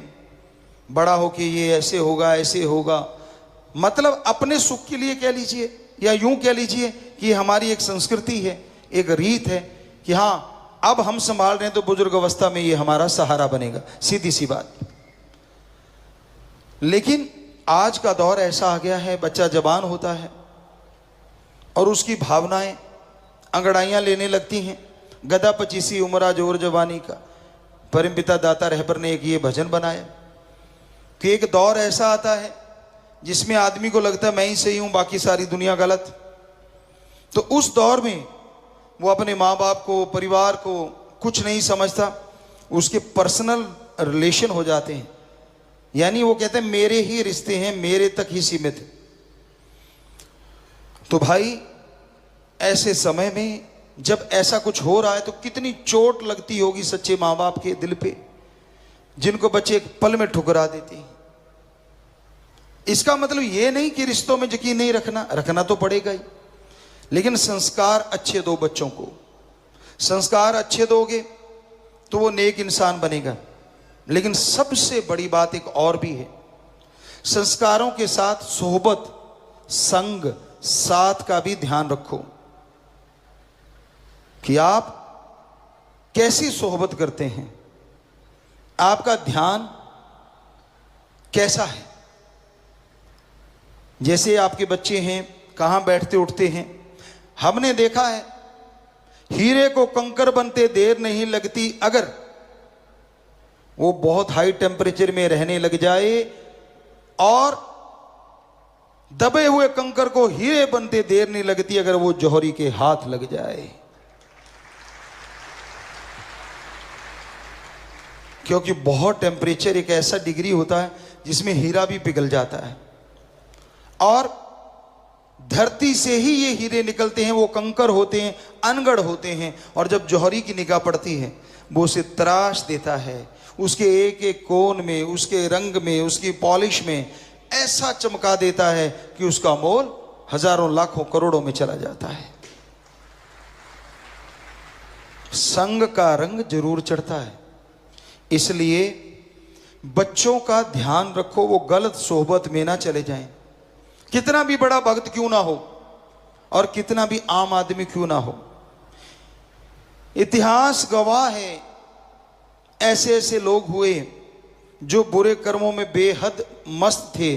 A: बड़ा हो कि ये ऐसे होगा, ऐसे होगा। मतलब अपने सुख के लिए कह लीजिए, या यूं कह लीजिए कि हमारी एक संस्कृति है, एक रीत है कि हाँ अब हम संभाल रहे हैं तो बुजुर्ग अवस्था में ये हमारा सहारा बनेगा, सीधी सी बात। लेकिन आज का दौर ऐसा आ गया है, बच्चा जवान होता है और उसकी भावनाएं अंगड़ाइयां लेने लगती हैं। गदा पचीसी उमरा जोर जवानी का, परमपिता दाता रहबर ने एक ये भजन बनाया कि एक दौर ऐसा आता है जिसमें आदमी को लगता है मैं ही सही हूं, बाकी सारी दुनिया गलत। तो उस दौर में वो अपने माँ बाप को, परिवार को कुछ नहीं समझता, उसके पर्सनल रिलेशन हो जाते हैं। यानी वो कहते हैं मेरे ही रिश्ते हैं, मेरे तक ही सीमित है। तो भाई ऐसे समय में जब ऐसा कुछ हो रहा है तो कितनी चोट लगती होगी सच्चे माँ बाप के दिल पे, जिनको बच्चे एक पल में ठुकरा देते हैं। इसका मतलब ये नहीं कि रिश्तों में यकीन नहीं रखना, रखना तो पड़ेगा ही, लेकिन संस्कार अच्छे दो बच्चों को। संस्कार अच्छे दोगे तो वो नेक इंसान बनेगा। लेकिन सबसे बड़ी बात एक और भी है, संस्कारों के साथ सोहबत, संग, साथ का भी ध्यान रखो कि आप कैसी सोहबत करते हैं, आपका ध्यान कैसा है। जैसे आपके बच्चे हैं, कहां बैठते उठते हैं। हमने देखा है हीरे को कंकर बनते देर नहीं लगती, अगर वो बहुत हाई टेम्परेचर में रहने लग जाए, और दबे हुए कंकर को हीरे बनते देर नहीं लगती अगर वो जौहरी के हाथ लग जाए। क्योंकि बहुत टेम्परेचर एक ऐसा डिग्री होता है जिसमें हीरा भी पिघल जाता है, और धरती से ही ये हीरे निकलते हैं, वो कंकर होते हैं, अनगढ़ होते हैं। और जब जौहरी की निगाह पड़ती है वो उसे तराश देता है, उसके एक एक कोण में, उसके रंग में, उसकी पॉलिश में ऐसा चमका देता है कि उसका मोल हजारों लाखों करोड़ों में चला जाता है। संग का रंग जरूर चढ़ता है। इसलिए बच्चों का ध्यान रखो, वो गलत सोहबत में ना चले जाएं। कितना भी बड़ा भक्त क्यों ना हो और कितना भी आम आदमी क्यों ना हो, इतिहास गवाह है ऐसे ऐसे लोग हुए जो बुरे कर्मों में बेहद मस्त थे,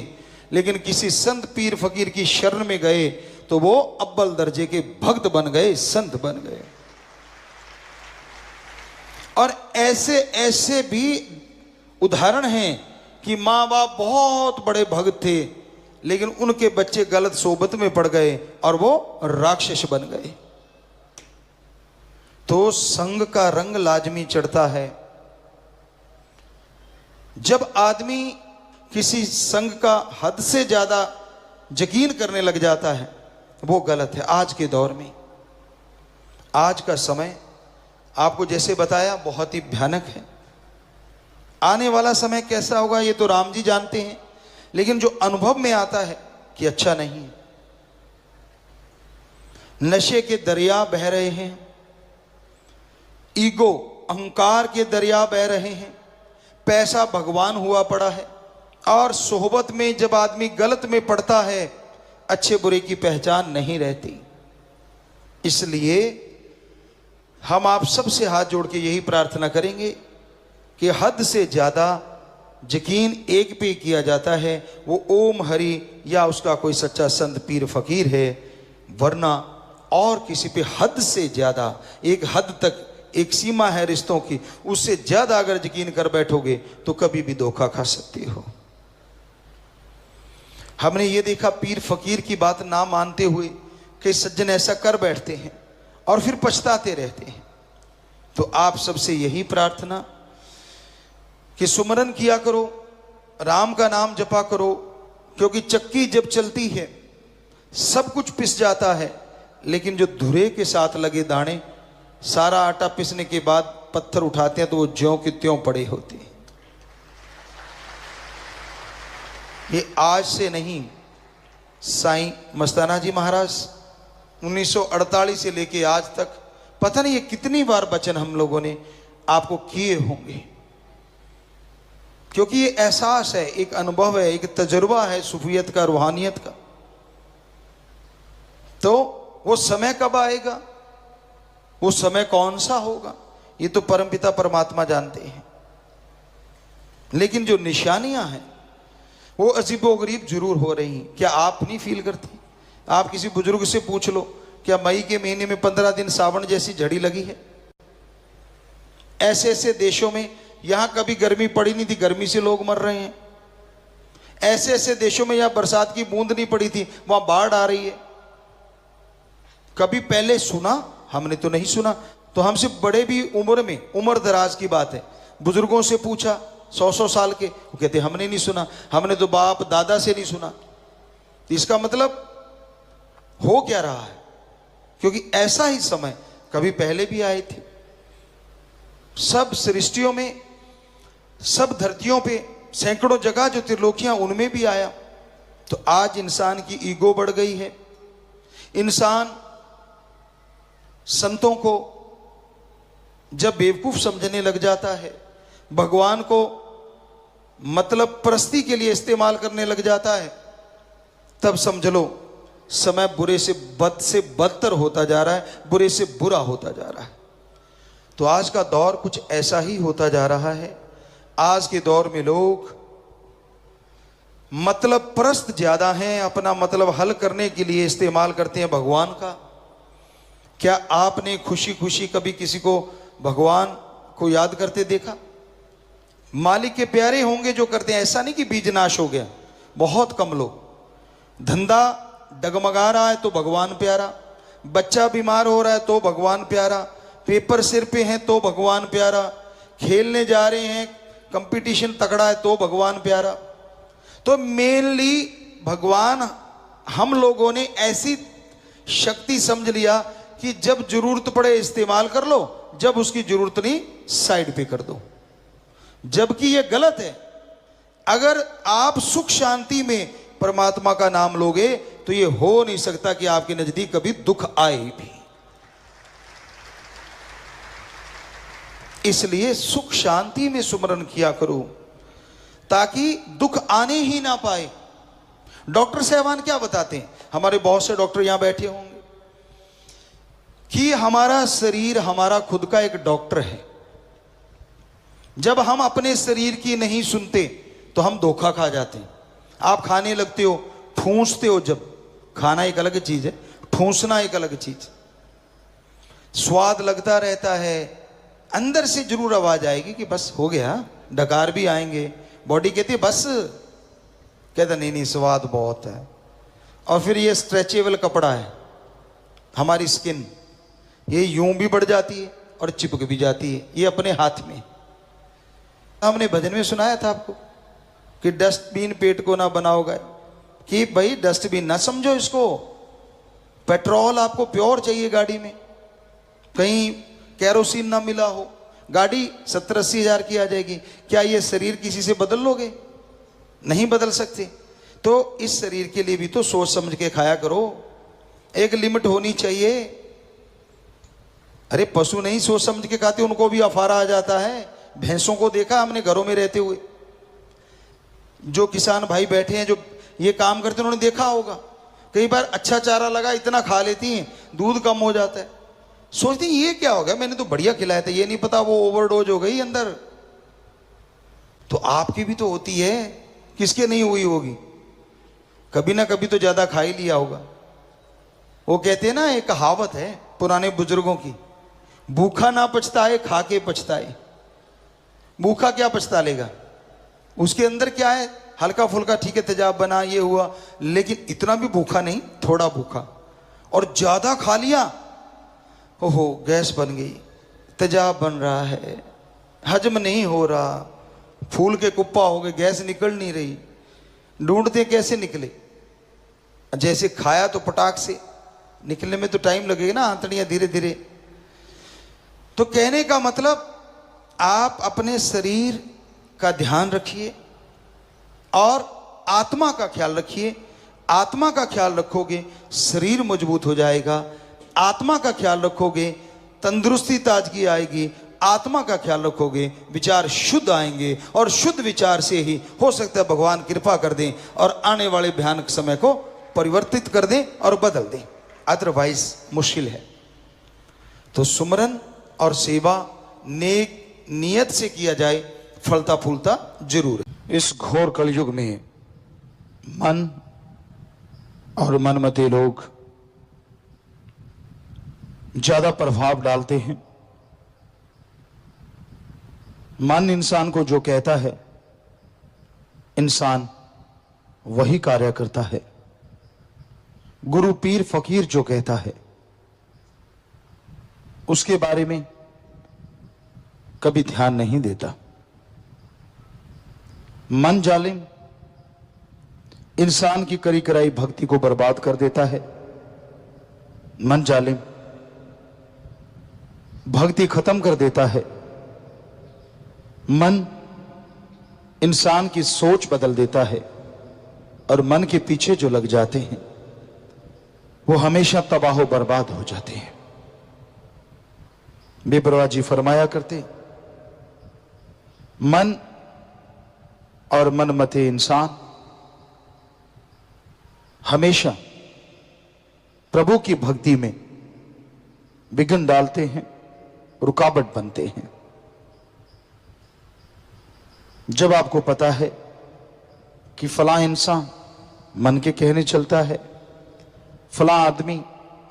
A: लेकिन किसी संत पीर फकीर की शरण में गए तो वो अव्वल दर्जे के भक्त बन गए, संत बन गए। और ऐसे ऐसे भी उदाहरण हैं कि माँ बाप बहुत बड़े भक्त थे, लेकिन उनके बच्चे गलत सोबत में पड़ गए और वो राक्षस बन गए। तो संग का रंग लाजमी चढ़ता है। जब आदमी किसी संग का हद से ज्यादा यकीन करने लग जाता है वो गलत है। आज के दौर में, आज का समय आपको जैसे बताया बहुत ही भयानक है। आने वाला समय कैसा होगा ये तो राम जी जानते हैं, लेकिन जो अनुभव में आता है कि अच्छा नहीं है। नशे के दरिया बह रहे हैं, ईगो अहंकार के दरिया बह रहे हैं, पैसा भगवान हुआ पड़ा है, और सोहबत में जब आदमी गलत में पड़ता है अच्छे बुरे की पहचान नहीं रहती। इसलिए हम आप सबसे हाथ जोड़ के यही प्रार्थना करेंगे कि हद से ज्यादा यकीन एक पे किया जाता है, वो ओम हरि या उसका कोई सच्चा संत पीर फकीर है, वरना और किसी पे हद से ज्यादा, एक हद तक एक सीमा है रिश्तों की, उससे ज्यादा अगर यकीन कर बैठोगे तो कभी भी धोखा खा सकते हो। हमने ये देखा पीर फकीर की बात ना मानते हुए कई सज्जन ऐसा कर बैठते हैं और फिर पछताते रहते हैं। तो आप सबसे यही प्रार्थना कि सुमरन किया करो, राम का नाम जपा करो, क्योंकि चक्की जब चलती है सब कुछ पिस जाता है, लेकिन जो धुरे के साथ लगे दाने, सारा आटा पिसने के बाद पत्थर उठाते हैं तो वो ज्यों के त्यों पड़े होते हैं। ये आज से नहीं, साईं मस्ताना जी महाराज 1948 से लेके आज तक पता नहीं ये कितनी बार वचन हम लोगों ने आपको किए होंगे, क्योंकि ये एहसास है, एक अनुभव है, एक तजुर्बा है सूफियत का, रूहानियत का। तो वो समय कब आएगा, वो समय कौन सा होगा, ये तो परमपिता परमात्मा जानते हैं। लेकिन जो निशानियां हैं वो अजीबोगरीब जरूर हो रही हैं। क्या आप नहीं फील करते? आप किसी बुजुर्ग से पूछ लो, क्या मई के महीने में 15 दिन सावन जैसी झड़ी लगी है? ऐसे ऐसे देशों में, यहां कभी गर्मी पड़ी नहीं थी, गर्मी से लोग मर रहे हैं। ऐसे ऐसे देशों में यहां बरसात की बूंद नहीं पड़ी थी, वहां बाढ़ आ रही है। कभी पहले सुना? हमने तो नहीं सुना। तो हमसे बड़े भी उम्र में, उम्र दराज की बात है, बुजुर्गों से पूछा 100-100 साल के, वो कहते हमने नहीं सुना, हमने तो बाप दादा से नहीं सुना। तो इसका मतलब हो क्या रहा है? क्योंकि ऐसा ही समय कभी पहले भी आए थे। सब सृष्टियों में, सब धरतियों पे, सैकड़ों जगह जो त्रिलोकियां, उनमें भी आया। तो आज इंसान की ईगो बढ़ गई है। इंसान संतों को जब बेवकूफ समझने लग जाता है, भगवान को मतलब परस्ती के लिए इस्तेमाल करने लग जाता है, तब समझ लो समय बुरे से बदतर होता जा रहा है, बुरे से बुरा होता जा रहा है। तो आज का दौर कुछ ऐसा ही होता जा रहा है। आज के दौर में लोग मतलब परस्त ज्यादा हैं, अपना मतलब हल करने के लिए इस्तेमाल करते हैं भगवान का। क्या आपने खुशी खुशी कभी किसी को भगवान को याद करते देखा? मालिक के प्यारे होंगे जो करते हैं, ऐसा नहीं कि बीज नाश हो गया। बहुत कम लोग। धंधा डगमगा रहा है तो भगवान प्यारा, बच्चा बीमार हो रहा है तो भगवान प्यारा, पेपर सिर पे हैं तो भगवान प्यारा, खेलने जा रहे हैं, कंपटीशन तगड़ा है तो भगवान प्यारा। तो मेनली भगवान हम लोगों ने ऐसी शक्ति समझ लिया कि जब जरूरत पड़े इस्तेमाल कर लो, जब उसकी जरूरत नहीं साइड पे कर दो। जबकि यह गलत है। अगर आप सुख शांति में परमात्मा का नाम लोगे तो यह हो नहीं सकता कि आपके नजदीक कभी दुख आए भी। इसलिए सुख शांति में सुमरन किया करो ताकि दुख आने ही ना पाए। डॉक्टर साहबान क्या बताते हैं, हमारे बहुत से डॉक्टर यहां बैठे होंगे, कि हमारा शरीर हमारा खुद का एक डॉक्टर है। जब हम अपने शरीर की नहीं सुनते तो हम धोखा खा जाते हैं। आप खाने लगते हो, ठूंसते हो, जब खाना एक अलग चीज है, ठूंसना एक अलग चीज। स्वाद लगता रहता है, अंदर से जरूर आवाज आएगी कि बस हो गया, डकार भी आएंगे, बॉडी कहती है बस, कहता नहीं नहीं स्वाद बहुत है। और फिर ये स्ट्रेचेबल कपड़ा है, हमारी स्किन, ये यूं भी बढ़ जाती है और चिपक भी जाती है, ये अपने हाथ में। हमने भजन में सुनाया था आपको कि डस्टबिन पेट को ना बनाओगे, कि भाई डस्टबिन ना समझो इसको। पेट्रोल आपको प्योर चाहिए गाड़ी में, कहीं कैरोसिन ना मिला हो, गाड़ी 70-80 हजार की आ जाएगी। क्या ये शरीर किसी से बदल लोगे? नहीं बदल सकते। तो इस शरीर के लिए भी तो सोच समझ के खाया करो, एक लिमिट होनी चाहिए। अरे पशु नहीं सोच समझ के खाते, उनको भी अफारा आ जाता है। भैंसों को देखा हमने घरों में रहते हुए, जो किसान भाई बैठे हैं जो ये काम करते हैं, उन्होंने देखा होगा कई बार अच्छा चारा लगा, इतना खा लेती हैं, दूध कम हो जाता है। सोचती हैं ये क्या हो गया, मैंने तो बढ़िया खिलाया था, ये नहीं पता वो ओवरडोज हो गई अंदर। तो आपकी भी तो होती है, किसके नहीं हुई होगी? कभी ना कभी तो ज्यादा खा ही लिया होगा। वो कहते हैं ना, एक कहावत है पुराने बुजुर्गों की, भूखा ना पछताए खा के पछताए। भूखा क्या पछता लेगा, उसके अंदर क्या है, हल्का फुल्का ठीक है तेजाब बना, ये हुआ, लेकिन इतना भी भूखा नहीं, थोड़ा भूखा। और ज्यादा खा लिया, ओहो गैस बन गई,
B: तेजाब बन रहा है, हजम नहीं हो रहा, फूल के कुप्पा हो गए, गैस निकल नहीं रही, ढूंढते कैसे निकले। जैसे खाया तो पटाख से निकलने में तो टाइम लगेगा ना, आंतड़ियां धीरे धीरे। तो कहने का मतलब आप अपने शरीर का ध्यान रखिए और आत्मा का ख्याल रखिए। आत्मा का ख्याल रखोगे शरीर मजबूत हो जाएगा, आत्मा का ख्याल रखोगे तंदुरुस्ती ताजगी आएगी, आत्मा का ख्याल रखोगे विचार शुद्ध आएंगे, और शुद्ध विचार से ही हो सकता है भगवान कृपा कर दें और आने वाले भयानक समय को परिवर्तित कर दें और बदल दें, अदरवाइज मुश्किल है। तो सुमरन और सेवा नेक नियत से किया जाए, फलता फूलता जरूर है।
A: इस घोर कलयुग में मन और मनमते लोग ज्यादा प्रभाव डालते हैं। मन इंसान को जो कहता है, इंसान वही कार्य करता है। गुरु पीर फकीर जो कहता है, उसके बारे में कभी ध्यान नहीं देता। मन जालिम इंसान की करी कराई भक्ति को बर्बाद कर देता है। मन जालिम भक्ति खत्म कर देता है। मन इंसान की सोच बदल देता है, और मन के पीछे जो लग जाते हैं वो हमेशा तबाह बर्बाद हो जाते हैं। बेपरवाह जी फरमाया करते, मन और मनमते इंसान हमेशा प्रभु की भक्ति में विघ्न डालते हैं, रुकावट बनते हैं। जब आपको पता है कि फलां इंसान मन के कहने चलता है, फलां आदमी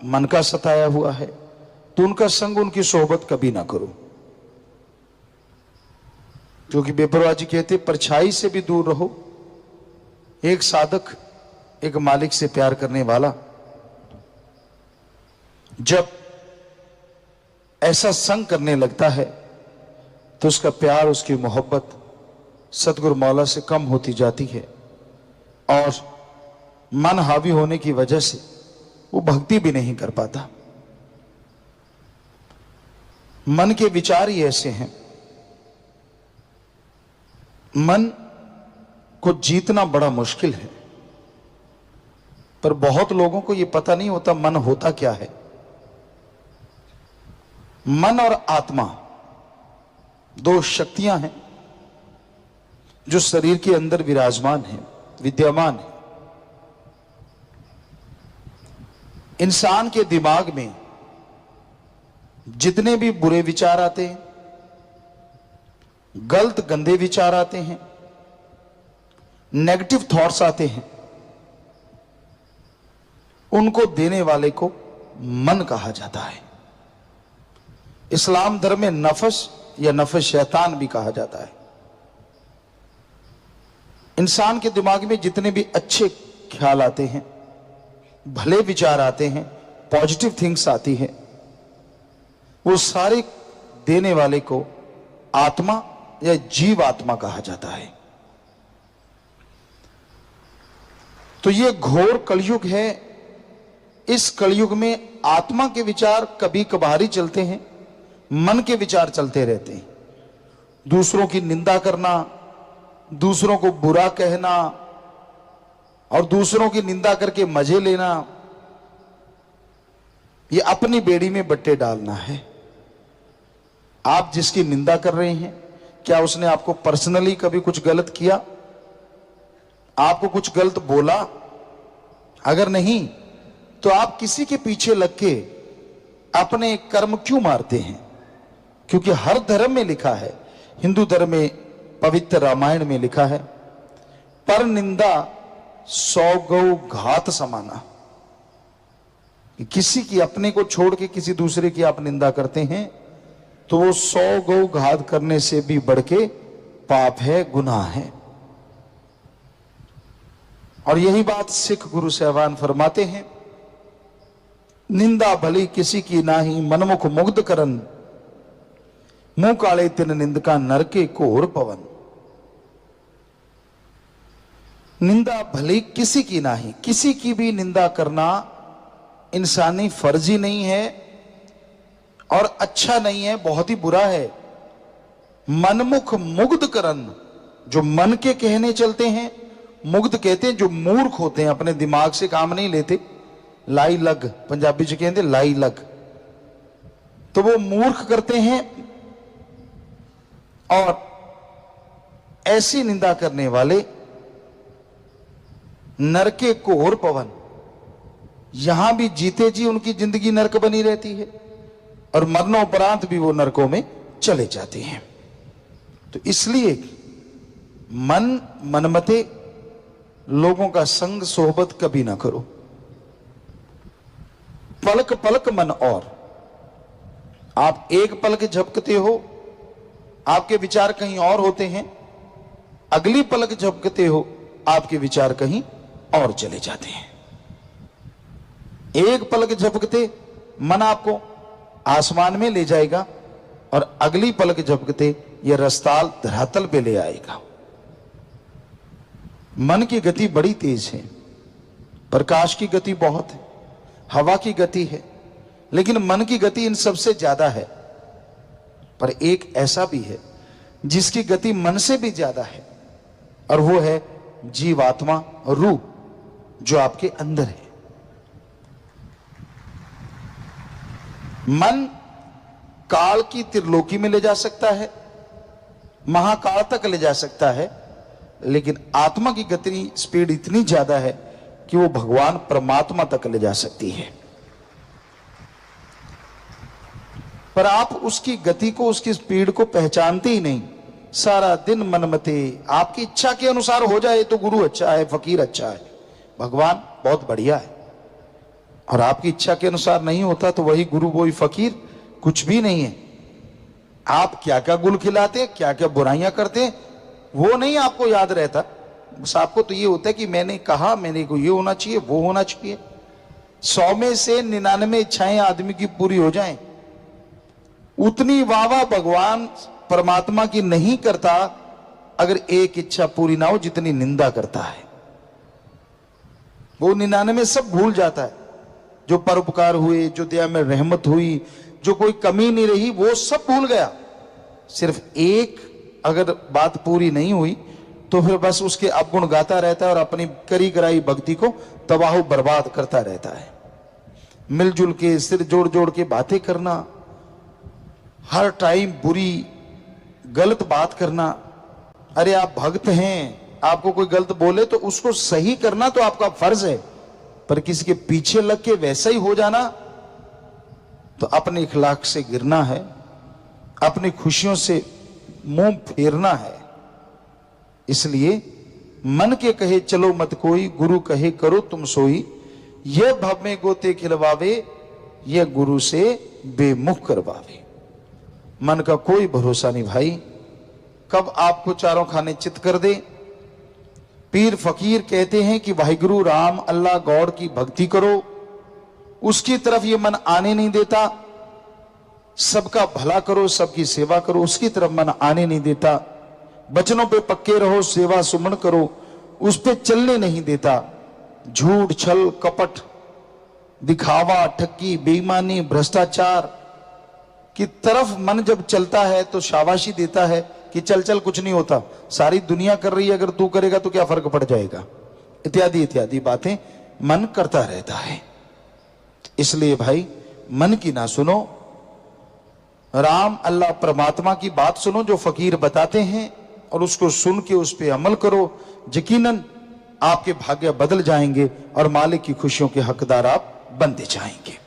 A: मन का सताया हुआ है, तो उनका संग, उनकी सोहबत कभी ना करो। क्योंकि बेपरवाह जी कहते परछाई से भी दूर रहो। एक साधक एक मालिक से प्यार करने वाला जब ऐसा संग करने लगता है तो उसका प्यार, उसकी मोहब्बत सतगुरु मौला से कम होती जाती है, और मन हावी होने की वजह से वो भक्ति भी नहीं कर पाता। मन के विचार ही ऐसे हैं। मन को जीतना बड़ा मुश्किल है, पर बहुत लोगों को यह पता नहीं होता मन होता क्या है। मन और आत्मा दो शक्तियां हैं जो शरीर के अंदर विराजमान है, विद्यमान है। इंसान के दिमाग में जितने भी बुरे विचार आते हैं, गलत गंदे विचार आते हैं, नेगेटिव थॉट्स आते हैं, उनको देने वाले को मन कहा जाता है। इस्लाम धर्म में नफस या नफस शैतान भी कहा जाता है। इंसान के दिमाग में जितने भी अच्छे ख्याल आते हैं, भले विचार आते हैं, पॉजिटिव थिंग्स आती है, वो सारे देने वाले को आत्मा या जीव आत्मा कहा जाता है। तो ये घोर कलयुग है। इस कलयुग में आत्मा के विचार कभी कभार ही चलते हैं, मन के विचार चलते रहते हैं। दूसरों की निंदा करना, दूसरों को बुरा कहना और दूसरों की निंदा करके मजे लेना, ये अपनी बेड़ी में बट्टे डालना है। आप जिसकी निंदा कर रहे हैं, क्या उसने आपको पर्सनली कभी कुछ गलत किया? आपको कुछ गलत बोला? अगर नहीं, तो आप किसी के पीछे लग के अपने कर्म क्यों मारते हैं? क्योंकि हर धर्म में लिखा है, हिंदू धर्म में पवित्र रामायण में लिखा है, पर निंदा 100 गौ घात समाना। किसी की अपने को छोड़ के किसी दूसरे की आप निंदा करते हैं तो वो 100 गौ घात करने से भी बढ़ के पाप है, गुनाह है। और यही बात सिख गुरु साहिबान फरमाते हैं, निंदा भली किसी की नाही, मनमुख मुग्ध करन, मुंह काले तिन निंदका नरके घोर पवन। निंदा भले किसी की नाही, किसी की भी निंदा करना इंसानी फर्ज ही नहीं है और अच्छा नहीं है, बहुत ही बुरा है। मनमुख मुग्ध करन, जो मन के कहने चलते हैं, मुग्ध कहते हैं जो मूर्ख होते हैं, अपने दिमाग से काम नहीं लेते, लाई लग पंजाबी से कहते लाई लग, तो वो मूर्ख करते हैं। और ऐसी निंदा करने वाले नरके घोर पवन, यहां भी जीते जी उनकी जिंदगी नरक बनी रहती है और मरणोपरांत भी वो नरकों में चले जाते हैं। तो इसलिए मनमते लोगों का संग सोहबत कभी ना करो। पलक पलक मन और, आप एक पलक झपकते हो, आपके विचार कहीं और होते हैं, अगली पलक झपकते हो, आपके विचार कहीं और चले जाते हैं। एक पलक झपकते मन आपको आसमान में ले जाएगा और अगली पलक झपकते यह रसताल धरातल पे ले आएगा। मन की गति बड़ी तेज है, प्रकाश की गति बहुत है, हवा की गति है, लेकिन मन की गति इन सबसे ज्यादा है। पर एक ऐसा भी है जिसकी गति मन से भी ज्यादा है, और वो है जीवात्मा रूह जो आपके अंदर है। मन काल की त्रिलोकी में ले जा सकता है, महाकाल तक ले जा सकता है, लेकिन आत्मा की गति स्पीड इतनी ज्यादा है कि वो भगवान परमात्मा तक ले जा सकती है। पर आप उसकी गति को, उसकी स्पीड को पहचानते ही नहीं। सारा दिन मनमते, आपकी इच्छा के अनुसार हो जाए तो गुरु अच्छा है, फकीर अच्छा है, भगवान बहुत बढ़िया है, और आपकी इच्छा के अनुसार नहीं होता तो वही गुरु वही फकीर कुछ भी नहीं है। आप क्या क्या गुल खिलाते, क्या क्या बुराइयां करते, वो नहीं आपको याद रहता। बस आपको तो ये होता है कि मैंने कहा, मैंने को ये होना चाहिए, वो होना चाहिए। 100 में से 99 इच्छाएं आदमी की पूरी हो जाएं, उतनी वाह भगवान परमात्मा की नहीं करता अगर एक इच्छा पूरी ना हो जितनी निंदा करता है। वो 99 सब भूल जाता है। जो परोपकार हुए, जो दया में रहमत हुई, जो कोई कमी नहीं रही, वो सब भूल गया। सिर्फ एक अगर बात पूरी नहीं हुई तो फिर बस उसके अवगुण गाता रहता है और अपनी करी कराई भक्ति को तबाह बर्बाद करता रहता है। मिलजुल के सिर जोड़ जोड़ के बातें करना, हर टाइम बुरी गलत बात करना। अरे आप भक्त हैं, आपको कोई गलत बोले तो उसको सही करना तो आपका फर्ज है, पर किसी के पीछे लग के वैसा ही हो जाना तो अपने इखलाक से गिरना है, अपनी खुशियों से मुंह फेरना है। इसलिए मन के कहे चलो मत कोई, गुरु कहे करो तुम सोई, यह भव में गोते खिलवावे, यह गुरु से बेमुख करवावे। मन का कोई भरोसा नहीं भाई, कब आपको चारों खाने चित कर दे। पीर फकीर कहते हैं कि वाहिगुरु राम अल्लाह गॉड की भक्ति करो, उसकी तरफ ये मन आने नहीं देता। सबका भला करो, सबकी सेवा करो, उसकी तरफ मन आने नहीं देता। बचनों पे पक्के रहो, सेवा सुमन करो, उस पे चलने नहीं देता। झूठ छल कपट दिखावा ठगी बेईमानी भ्रष्टाचार की तरफ मन जब चलता है तो शाबाशी देता है कि चल चल कुछ नहीं होता, सारी दुनिया कर रही है, अगर तू करेगा तो क्या फर्क पड़ जाएगा, इत्यादि इत्यादि बातें मन करता रहता है। इसलिए भाई मन की ना सुनो, राम अल्लाह परमात्मा की बात सुनो जो फकीर बताते हैं और उसको सुन के उस पर अमल करो। यकीनन आपके भाग्य बदल जाएंगे और मालिक की खुशियों के हकदार आप बनते जाएंगे।